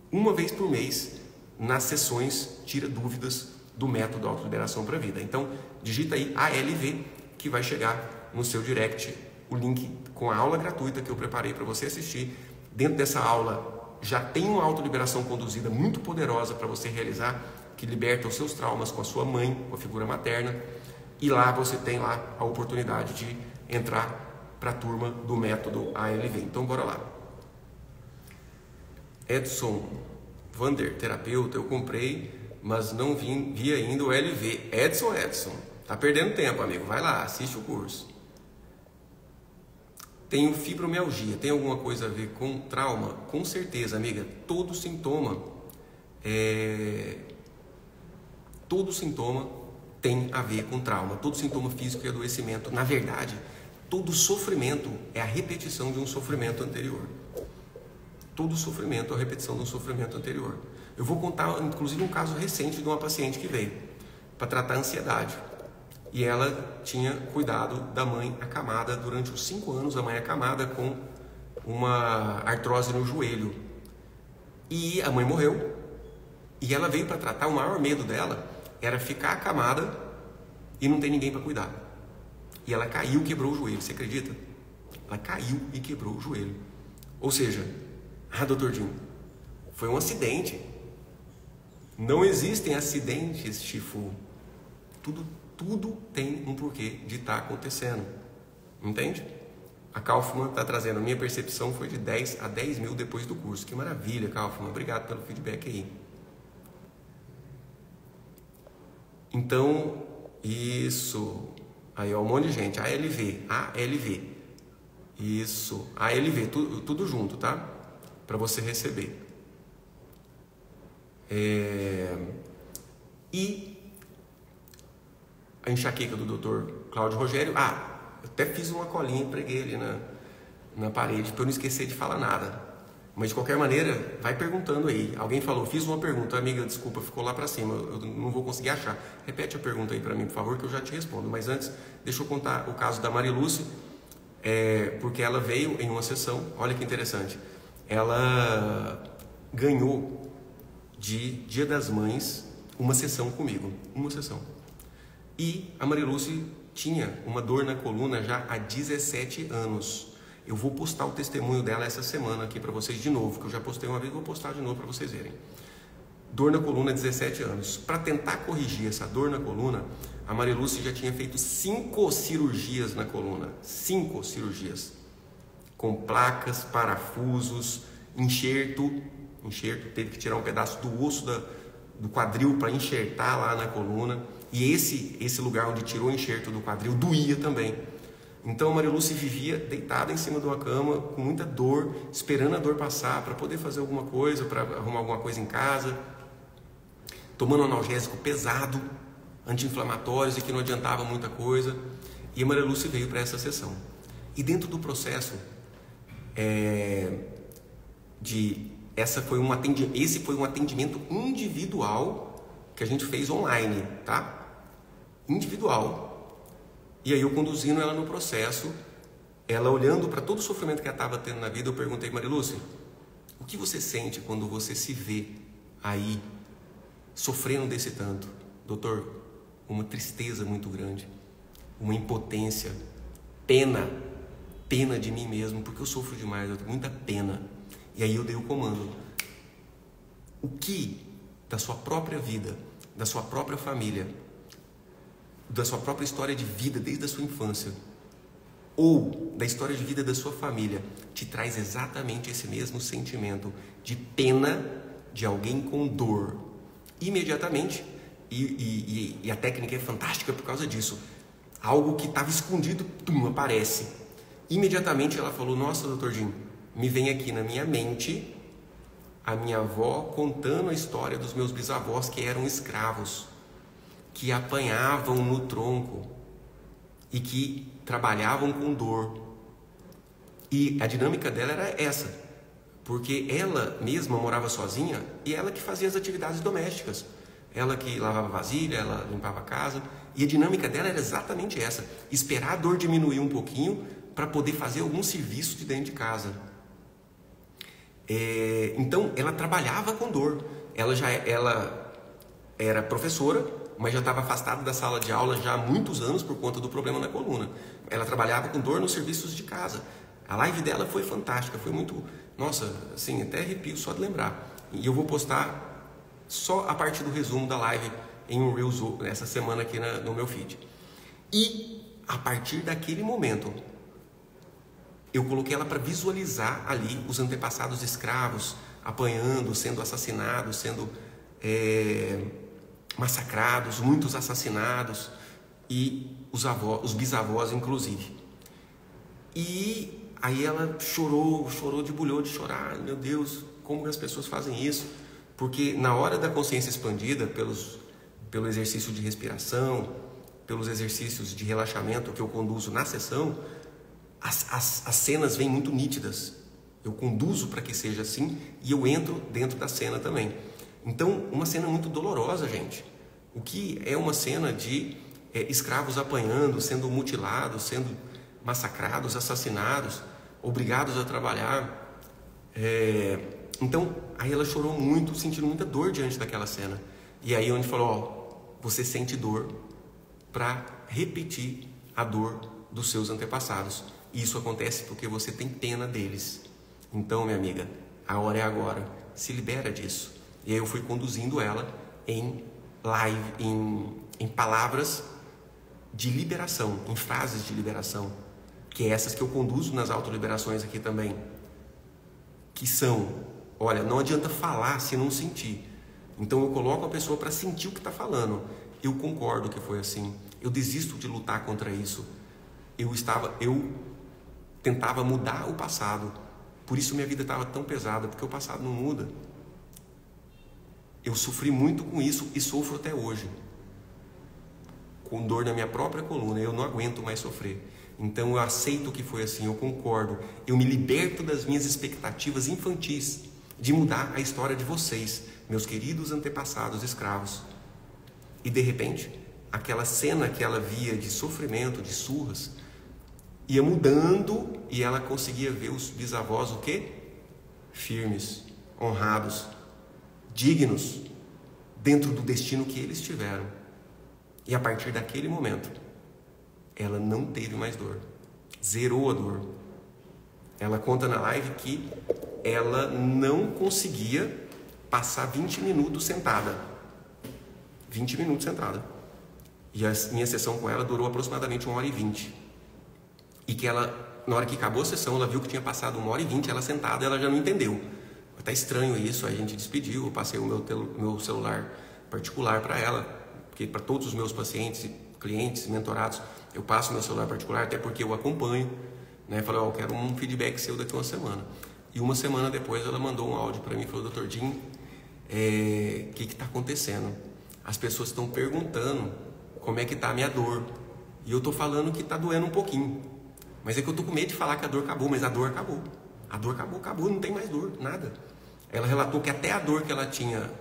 uma vez por mês, nas sessões Tira Dúvidas do método Autoliberação para a Vida. Então, digita aí ALV, que vai chegar no seu direct o link com a aula gratuita que eu preparei para você assistir. Dentro dessa aula já tem uma autoliberação conduzida muito poderosa para você realizar, que liberta os seus traumas com a sua mãe, com a figura materna. E lá você tem lá a oportunidade de entrar para a turma do método ALV. Então, bora lá. Edson Vander, terapeuta, eu comprei, mas não vi ainda o LV. Edson, tá perdendo tempo, amigo. Vai lá, assiste o curso. Tenho fibromialgia, tem alguma coisa a ver com trauma? Com certeza, amiga. Todo sintoma tem a ver com trauma. Todo sintoma físico e adoecimento. Na verdade, todo sofrimento é a repetição de um sofrimento anterior. Todo sofrimento é a repetição de um sofrimento anterior. Eu vou contar, inclusive, um caso recente de uma paciente que veio para tratar a ansiedade. E ela tinha cuidado da mãe acamada durante os 5 anos, a mãe acamada com uma artrose no joelho. E a mãe morreu. E ela veio para tratar, o maior medo dela era ficar acamada e não ter ninguém para cuidar. E ela caiu e quebrou o joelho, você acredita? Ela caiu e quebrou o joelho. Ou seja, doutor Jim, foi um acidente. Não existem acidentes, Shifu. Tudo tem um porquê de estar acontecendo. Entende? A Kaufman está trazendo, a minha percepção foi de 10 a 10 mil depois do curso. Que maravilha, Kaufman. Obrigado pelo feedback aí. Então, isso. Aí, ó, um monte de gente. ALV. Isso. ALV, tudo junto, tá? Para você receber. E a enxaqueca do Dr. Cláudio Rogério. Eu até fiz uma colinha e preguei ali na parede para eu não esquecer de falar nada. Mas de qualquer maneira, vai perguntando aí. Alguém falou, fiz uma pergunta, amiga, desculpa, ficou lá para cima, eu não vou conseguir achar. Repete a pergunta aí para mim, por favor, que eu já te respondo. Mas antes, deixa eu contar o caso da Mariluce, porque ela veio em uma sessão, olha que interessante. Ela ganhou de Dia das Mães uma sessão comigo, uma sessão. E a Mariluce tinha uma dor na coluna já há 17 anos. Eu vou postar o testemunho dela essa semana aqui para vocês de novo, que eu já postei uma vez, vou postar de novo para vocês verem. Dor na coluna há 17 anos. Para tentar corrigir essa dor na coluna, a Mariluce já tinha feito 5 cirurgias na coluna. 5 cirurgias. Com placas, parafusos, enxerto, teve que tirar um pedaço do osso do quadril para enxertar lá na coluna. E esse lugar onde tirou o enxerto do quadril doía também. Então a Mariluce vivia deitada em cima de uma cama, com muita dor, esperando a dor passar para poder fazer alguma coisa, para arrumar alguma coisa em casa, tomando um analgésico pesado, anti-inflamatórios e que não adiantava muita coisa. E a Mariluce veio para essa sessão. E dentro do processo esse foi um atendimento individual que a gente fez online, tá? Individual. E aí eu conduzindo ela no processo, ela olhando para todo o sofrimento que ela estava tendo na vida, eu perguntei, Mariluce, o que você sente quando você se vê aí sofrendo desse tanto? Doutor, uma tristeza muito grande, uma impotência, pena de mim mesmo, porque eu sofro demais, eu tenho muita pena. E aí eu dei o comando. O que da sua própria vida, da sua própria família, da sua própria história de vida desde a sua infância, ou da história de vida da sua família, te traz exatamente esse mesmo sentimento de pena de alguém com dor? Imediatamente, e a técnica é fantástica por causa disso, algo que estava escondido, aparece. Imediatamente ela falou, nossa, doutor Jim, me vem aqui na minha mente a minha avó contando a história dos meus bisavós que eram escravos, que apanhavam no tronco e que trabalhavam com dor. E a dinâmica dela era essa, porque ela mesma morava sozinha e ela que fazia as atividades domésticas, ela que lavava vasilha, ela limpava a casa, e a dinâmica dela era exatamente essa, esperar a dor diminuir um pouquinho para poder fazer algum serviço de dentro de casa. Então ela trabalhava com dor, ela era professora, mas já estava afastada da sala de aula já há muitos anos por conta do problema na coluna. Ela trabalhava com dor nos serviços de casa. A live dela foi fantástica, foi muito... Nossa, assim, até arrepio só de lembrar. E eu vou postar só a parte do resumo da live em um Reels essa semana aqui no meu feed. E a partir daquele momento, eu coloquei ela para visualizar ali os antepassados escravos apanhando, sendo assassinados, sendo... massacrados, muitos assassinados, e os bisavós inclusive. E aí ela chorou, debulhou de chorar. Meu Deus, como as pessoas fazem isso? Porque na hora da consciência expandida, pelo exercício de respiração, pelos exercícios de relaxamento que eu conduzo na sessão, as cenas vêm muito nítidas. Eu conduzo para que seja assim e eu entro dentro da cena também. Então, uma cena muito dolorosa, gente. O que é uma cena de escravos apanhando, sendo mutilados, sendo massacrados, assassinados, obrigados a trabalhar. Então, aí ela chorou muito, sentindo muita dor diante daquela cena. E aí onde falou, você sente dor para repetir a dor dos seus antepassados. E isso acontece porque você tem pena deles. Então, minha amiga, a hora é agora. Se libera disso. E aí eu fui conduzindo ela em live, em palavras de liberação, em frases de liberação, que é essas que eu conduzo nas autoliberações aqui também, que são, olha, não adianta falar se não sentir. Então eu coloco a pessoa para sentir o que está falando. Eu concordo que foi assim. Eu desisto de lutar contra isso. Eu tentava mudar o passado. Por isso minha vida estava tão pesada, porque o passado não muda. Eu sofri muito com isso e sofro até hoje. Com dor na minha própria coluna, eu não aguento mais sofrer. Então eu aceito que foi assim, eu concordo. Eu me liberto das minhas expectativas infantis de mudar a história de vocês, meus queridos antepassados escravos. E de repente, aquela cena que ela via de sofrimento, de surras, ia mudando e ela conseguia ver os bisavós o quê? Firmes, honrados, dignos, dentro do destino que eles tiveram. E a partir daquele momento, ela não teve mais dor. Zerou a dor. Ela conta na live que ela não conseguia passar 20 minutos sentada. 20 minutos sentada. E a minha sessão com ela durou aproximadamente 1h20. E que ela, na hora que acabou a sessão, ela viu que tinha passado 1h20, ela sentada, ela já não entendeu. Tá estranho isso, a gente despediu, eu passei o meu celular particular para ela, porque para todos os meus pacientes, clientes, mentorados, eu passo meu celular particular, até porque eu acompanho, né? Falei, eu quero um feedback seu daqui a uma semana. E uma semana depois ela mandou um áudio para mim e falou, Dr. Jim, o que está acontecendo? As pessoas estão perguntando como é que está a minha dor. E eu estou falando que está doendo um pouquinho. Mas é que eu estou com medo de falar que a dor acabou, mas a dor acabou. A dor acabou, não tem mais dor, nada. Ela relatou que até a dor que ela tinha,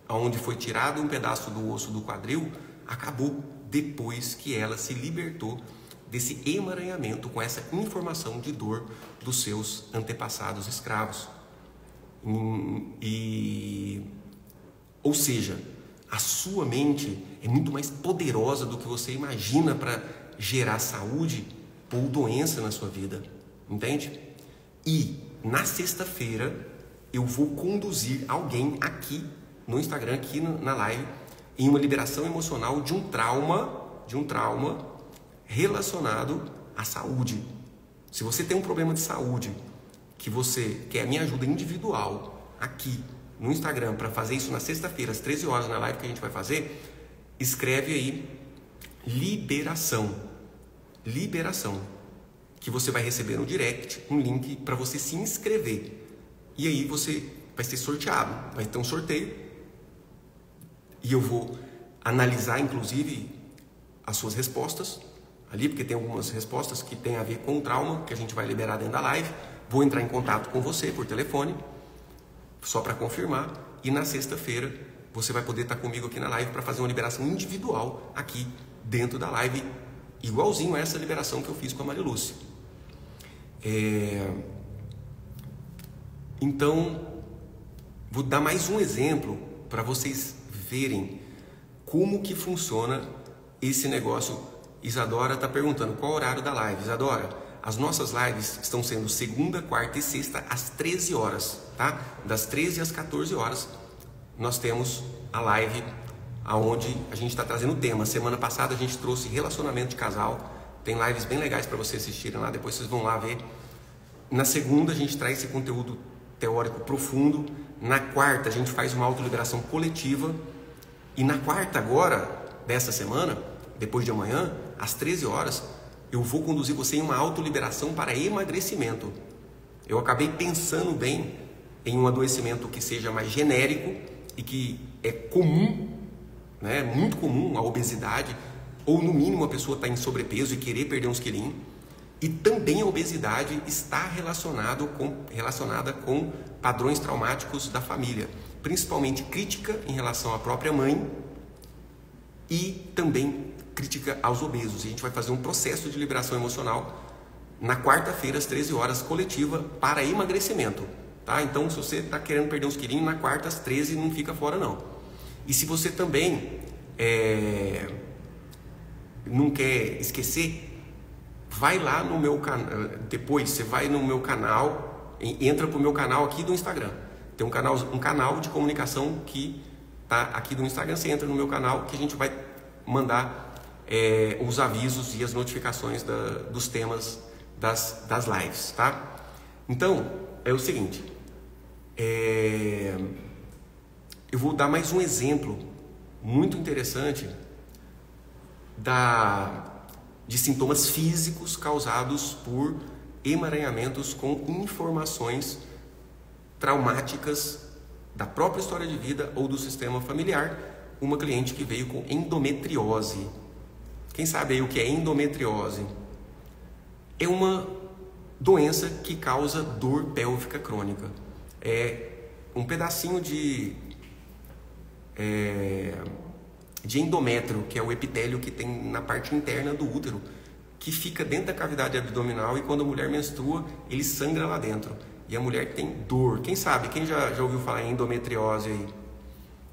onde foi tirado um pedaço do osso do quadril, acabou depois que ela se libertou desse emaranhamento com essa informação de dor dos seus antepassados escravos. Ou seja, a sua mente é muito mais poderosa do que você imagina para gerar saúde ou doença na sua vida, entende? E na sexta-feira eu vou conduzir alguém aqui no Instagram, aqui na live, em uma liberação emocional de um trauma relacionado à saúde. Se você tem um problema de saúde, que você quer a minha ajuda individual aqui no Instagram para fazer isso na sexta-feira, às 13 horas, na live que a gente vai fazer, escreve aí liberação, que você vai receber no direct um link para você se inscrever. E aí você vai ser sorteado, vai ter um sorteio e eu vou analisar inclusive as suas respostas ali, porque tem algumas respostas que tem a ver com o trauma que a gente vai liberar dentro da live. Vou entrar em contato com você por telefone só para confirmar, e na sexta-feira você vai poder estar comigo aqui na live para fazer uma liberação individual aqui dentro da live, igualzinho a essa liberação que eu fiz com a Marilúcia. Então, vou dar mais um exemplo para vocês verem como que funciona esse negócio. Isadora está perguntando qual é o horário da live. Isadora, as nossas lives estão sendo segunda, quarta e sexta às 13 horas, tá? Das 13 às 14 horas nós temos a live onde a gente está trazendo o tema. Semana passada a gente trouxe relacionamento de casal. Tem lives bem legais para vocês assistirem lá, depois vocês vão lá ver. Na segunda a gente traz esse conteúdo teórico profundo. Na quarta a gente faz uma autoliberação coletiva. E na quarta agora, dessa semana, depois de amanhã, às 13 horas, eu vou conduzir você em uma autoliberação para emagrecimento. Eu acabei pensando bem em um adoecimento que seja mais genérico e que é comum, né? Muito comum, a obesidade, ou no mínimo a pessoa está em sobrepeso e querer perder uns quilinhos. E também a obesidade está relacionada com padrões traumáticos da família, principalmente crítica em relação à própria mãe e também crítica aos obesos. E a gente vai fazer um processo de liberação emocional na quarta-feira, às 13 horas, coletiva para emagrecimento. Tá? Então, se você está querendo perder uns quilinhos, na quarta, às 13, não fica fora não. E se você também não quer esquecer, vai lá no meu canal, depois você vai no meu canal, Entra pro meu canal aqui do Instagram. Tem um canal de comunicação que tá aqui do Instagram. Você entra no meu canal que a gente vai mandar os avisos e as notificações dos temas das lives, tá? Então, é o seguinte. Eu vou dar mais um exemplo muito interessante de sintomas físicos causados por emaranhamentos com informações traumáticas da própria história de vida ou do sistema familiar. Uma cliente que veio com endometriose. Quem sabe aí o que é endometriose? É uma doença que causa dor pélvica crônica. É um pedacinho de endométrio, que é o epitélio que tem na parte interna do útero, que fica dentro da cavidade abdominal, e quando a mulher menstrua, ele sangra lá dentro. E a mulher tem dor. Quem sabe? Quem já ouviu falar em endometriose aí?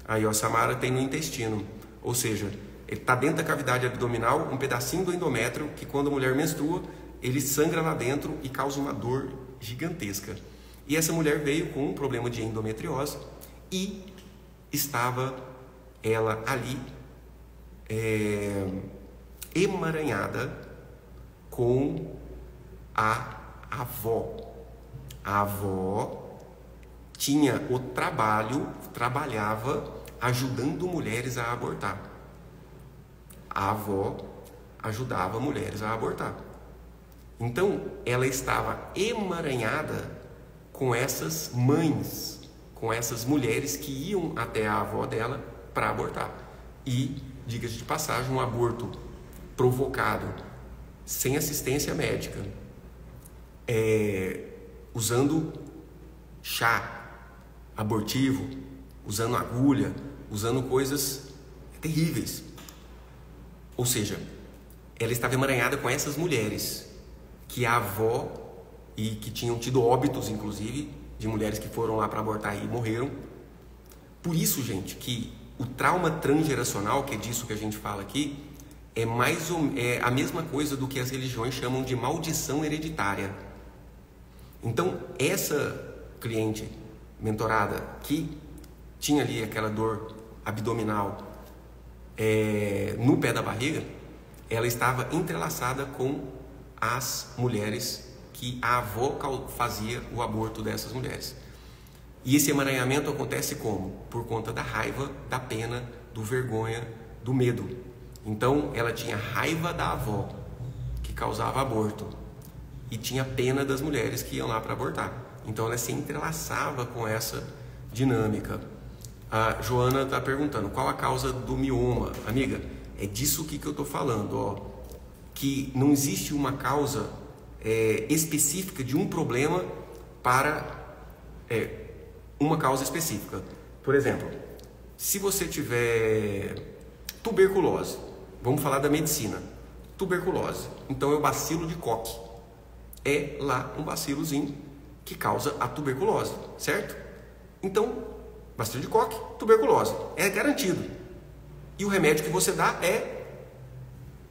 Aí, ó, Samara tem no intestino. Ou seja, ele está dentro da cavidade abdominal, um pedacinho do endométrio, que quando a mulher menstrua, ele sangra lá dentro e causa uma dor gigantesca. E essa mulher veio com um problema de endometriose e estava ela ali emaranhada com a avó. A avó tinha trabalhava ajudando mulheres a abortar. A avó ajudava mulheres a abortar. Então, ela estava emaranhada com essas mães, com essas mulheres que iam até a avó dela para abortar. E, diga-se de passagem, um aborto provocado sem assistência médica, usando chá abortivo, usando agulha, usando coisas terríveis. Ou seja, ela estava emaranhada com essas mulheres que a avó, e que tinham tido óbitos, inclusive, de mulheres que foram lá para abortar e morreram. Por isso, gente, que o trauma transgeracional, que é disso que a gente fala aqui, é a mesma coisa do que as religiões chamam de maldição hereditária. Então, essa cliente mentorada que tinha ali aquela dor abdominal no pé da barriga, ela estava entrelaçada com as mulheres que a avó fazia o aborto dessas mulheres. E esse emaranhamento acontece como? Por conta da raiva, da pena, do vergonha, do medo. Então, ela tinha raiva da avó, que causava aborto, e tinha pena das mulheres que iam lá para abortar. Então, ela se entrelaçava com essa dinâmica. A Joana está perguntando, qual a causa do mioma? Amiga, é disso que eu estou falando, ó, que não existe uma causa específica de um problema para uma causa específica. Por exemplo, se você tiver tuberculose, vamos falar da medicina, tuberculose, então é o bacilo de Koch, é lá um bacilozinho que causa a tuberculose, certo? Então, bacilo de Koch, tuberculose, é garantido. E o remédio que você dá é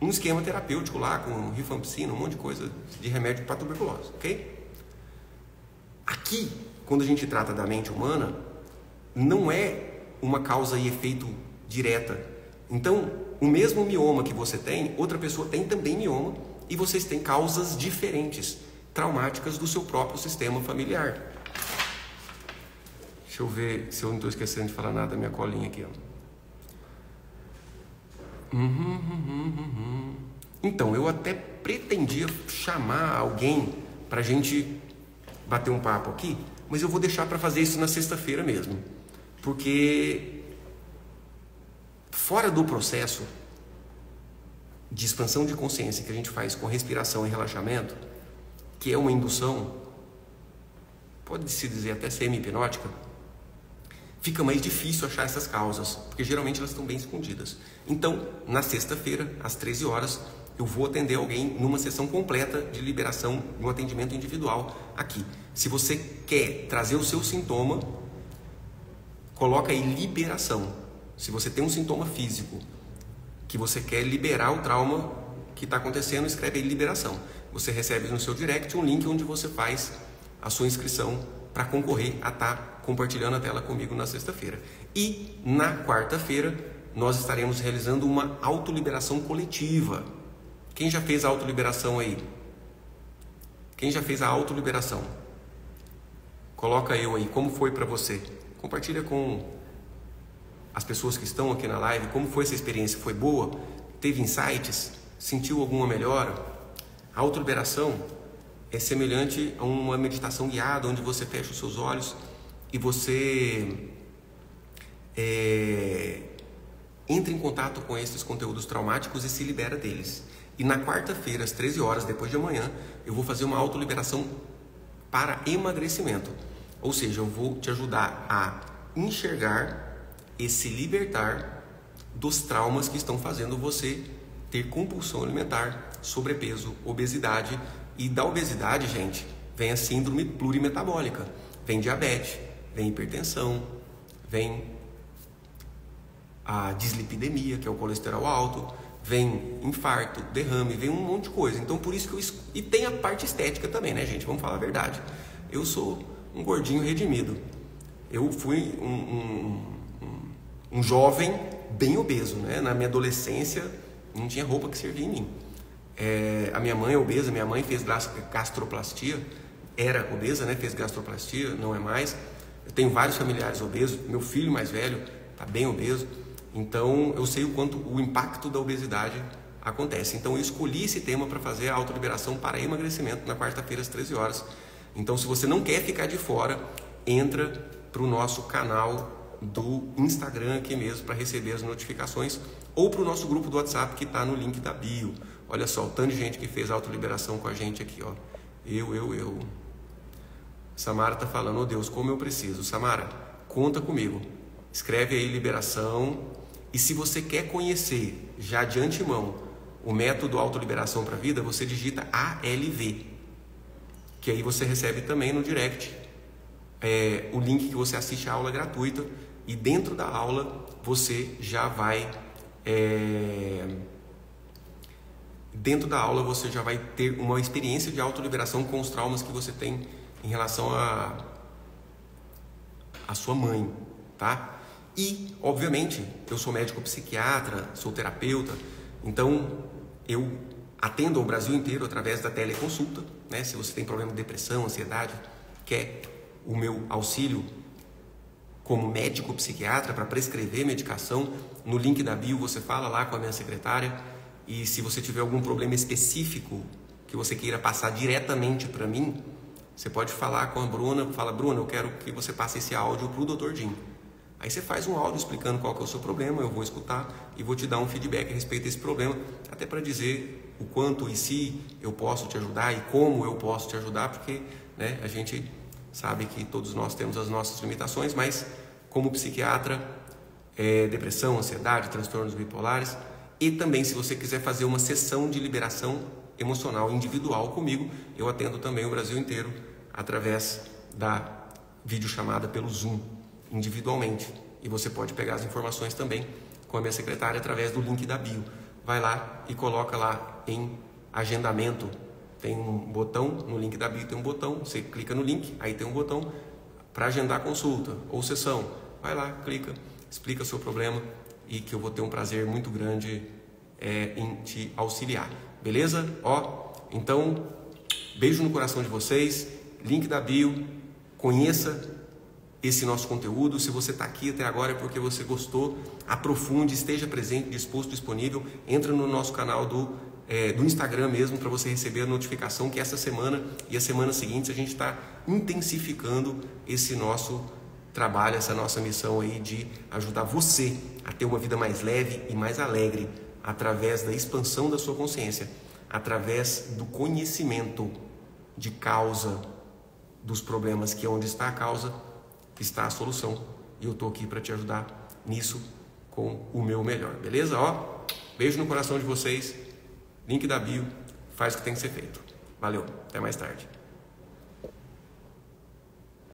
um esquema terapêutico lá, com rifampicina, um monte de coisa de remédio para tuberculose, ok? Aqui, quando a gente trata da mente humana, não é uma causa e efeito direta. Então, o mesmo mioma que você tem, outra pessoa tem também mioma, e vocês têm causas diferentes, traumáticas do seu próprio sistema familiar. Deixa eu ver se eu não estou esquecendo de falar nada da minha colinha aqui, ó. Então, eu até pretendia chamar alguém para a gente bater um papo aqui, mas eu vou deixar para fazer isso na sexta-feira mesmo, porque fora do processo de expansão de consciência que a gente faz com respiração e relaxamento, que é uma indução, pode-se dizer até semi-hipnótica, fica mais difícil achar essas causas, porque geralmente elas estão bem escondidas. Então, na sexta-feira, às 13 horas, eu vou atender alguém numa sessão completa de liberação, um atendimento individual aqui. Se você quer trazer o seu sintoma, coloca aí liberação. Se você tem um sintoma físico, que você quer liberar o trauma que está acontecendo, escreve aí liberação. Você recebe no seu direct um link onde você faz a sua inscrição para concorrer a estar compartilhando a tela comigo na sexta-feira. E na quarta-feira nós estaremos realizando uma autoliberação coletiva. Quem já fez a autoliberação aí? Quem já fez a autoliberação? Coloca eu aí, como foi para você? Compartilha com as pessoas que estão aqui na live, como foi essa experiência? Foi boa? Teve insights? Sentiu alguma melhora? A autoliberação é semelhante a uma meditação guiada, onde você fecha os seus olhos e você entra em contato com esses conteúdos traumáticos e se libera deles. E na quarta-feira, às 13 horas, depois de amanhã, eu vou fazer uma autoliberação para emagrecimento. Ou seja, eu vou te ajudar a enxergar e se libertar dos traumas que estão fazendo você ter compulsão alimentar, sobrepeso, obesidade. E da obesidade, gente, vem a síndrome plurimetabólica, vem diabetes, vem hipertensão, vem a dislipidemia, que é o colesterol alto, vem infarto, derrame, vem um monte de coisa. Então, por isso que e tem a parte estética também, né, gente? Vamos falar a verdade. Eu sou um gordinho redimido. Eu fui um jovem bem obeso, né? Na minha adolescência, não tinha roupa que servia em mim. A minha mãe é obesa, minha mãe fez gastroplastia, era obesa, né? Fez gastroplastia, não é mais. Eu tenho vários familiares obesos, meu filho mais velho está bem obeso. Então, eu sei o quanto o impacto da obesidade acontece. Então, eu escolhi esse tema para fazer a autoliberação para emagrecimento na quarta-feira, às 13 horas. Então, se você não quer ficar de fora, entra para o nosso canal do Instagram aqui mesmo para receber as notificações, ou para o nosso grupo do WhatsApp que está no link da bio. Olha só, o tanto de gente que fez a autoliberação com a gente aqui, ó. Eu. Samara está falando, oh Deus, como eu preciso. Samara, conta comigo. Escreve aí liberação. E se você quer conhecer já de antemão o método autoliberação para a vida, você digita ALV, que aí você recebe também no direct o link que você assiste a aula gratuita, e dentro da aula você já vai ter uma experiência de autoliberação com os traumas que você tem em relação a sua mãe, tá? E, obviamente, eu sou médico psiquiatra, sou terapeuta, então eu atendo ao Brasil inteiro através da teleconsulta, né? Se você tem problema de depressão, ansiedade, quer o meu auxílio como médico psiquiatra para prescrever medicação, no link da bio você fala lá com a minha secretária, e se você tiver algum problema específico que você queira passar diretamente para mim, você pode falar com a Bruna, fala, Bruna, eu quero que você passe esse áudio para o Dr. Jim. Aí você faz um áudio explicando qual que é o seu problema, eu vou escutar e vou te dar um feedback a respeito desse problema, até para dizer o quanto e se eu posso te ajudar e como eu posso te ajudar, porque, né, a gente sabe que todos nós temos as nossas limitações, mas como psiquiatra, depressão, ansiedade, transtornos bipolares, e também se você quiser fazer uma sessão de liberação emocional individual comigo, eu atendo também o Brasil inteiro através da videochamada pelo Zoom, individualmente. E você pode pegar as informações também com a minha secretária através do link da bio. Vai lá e coloca lá em agendamento. Tem um botão, no link da bio tem um botão, você clica no link, aí tem um botão para agendar consulta ou sessão. Vai lá, clica, explica o seu problema e que eu vou ter um prazer muito grande em te auxiliar. Beleza? Ó, então, beijo no coração de vocês, link da bio, conheça esse nosso conteúdo. Se você está aqui até agora é porque você gostou, aprofunde, esteja presente, disposto, disponível. Entra no nosso canal do Instagram mesmo para você receber a notificação que essa semana e a semana seguinte a gente está intensificando esse nosso trabalho, essa nossa missão aí de ajudar você a ter uma vida mais leve e mais alegre através da expansão da sua consciência, através do conhecimento de causa dos problemas, que é onde está a causa, está a solução. E eu estou aqui para te ajudar nisso com o meu melhor, beleza? Ó, beijo no coração de vocês, link da bio, faz o que tem que ser feito. Valeu, até mais tarde.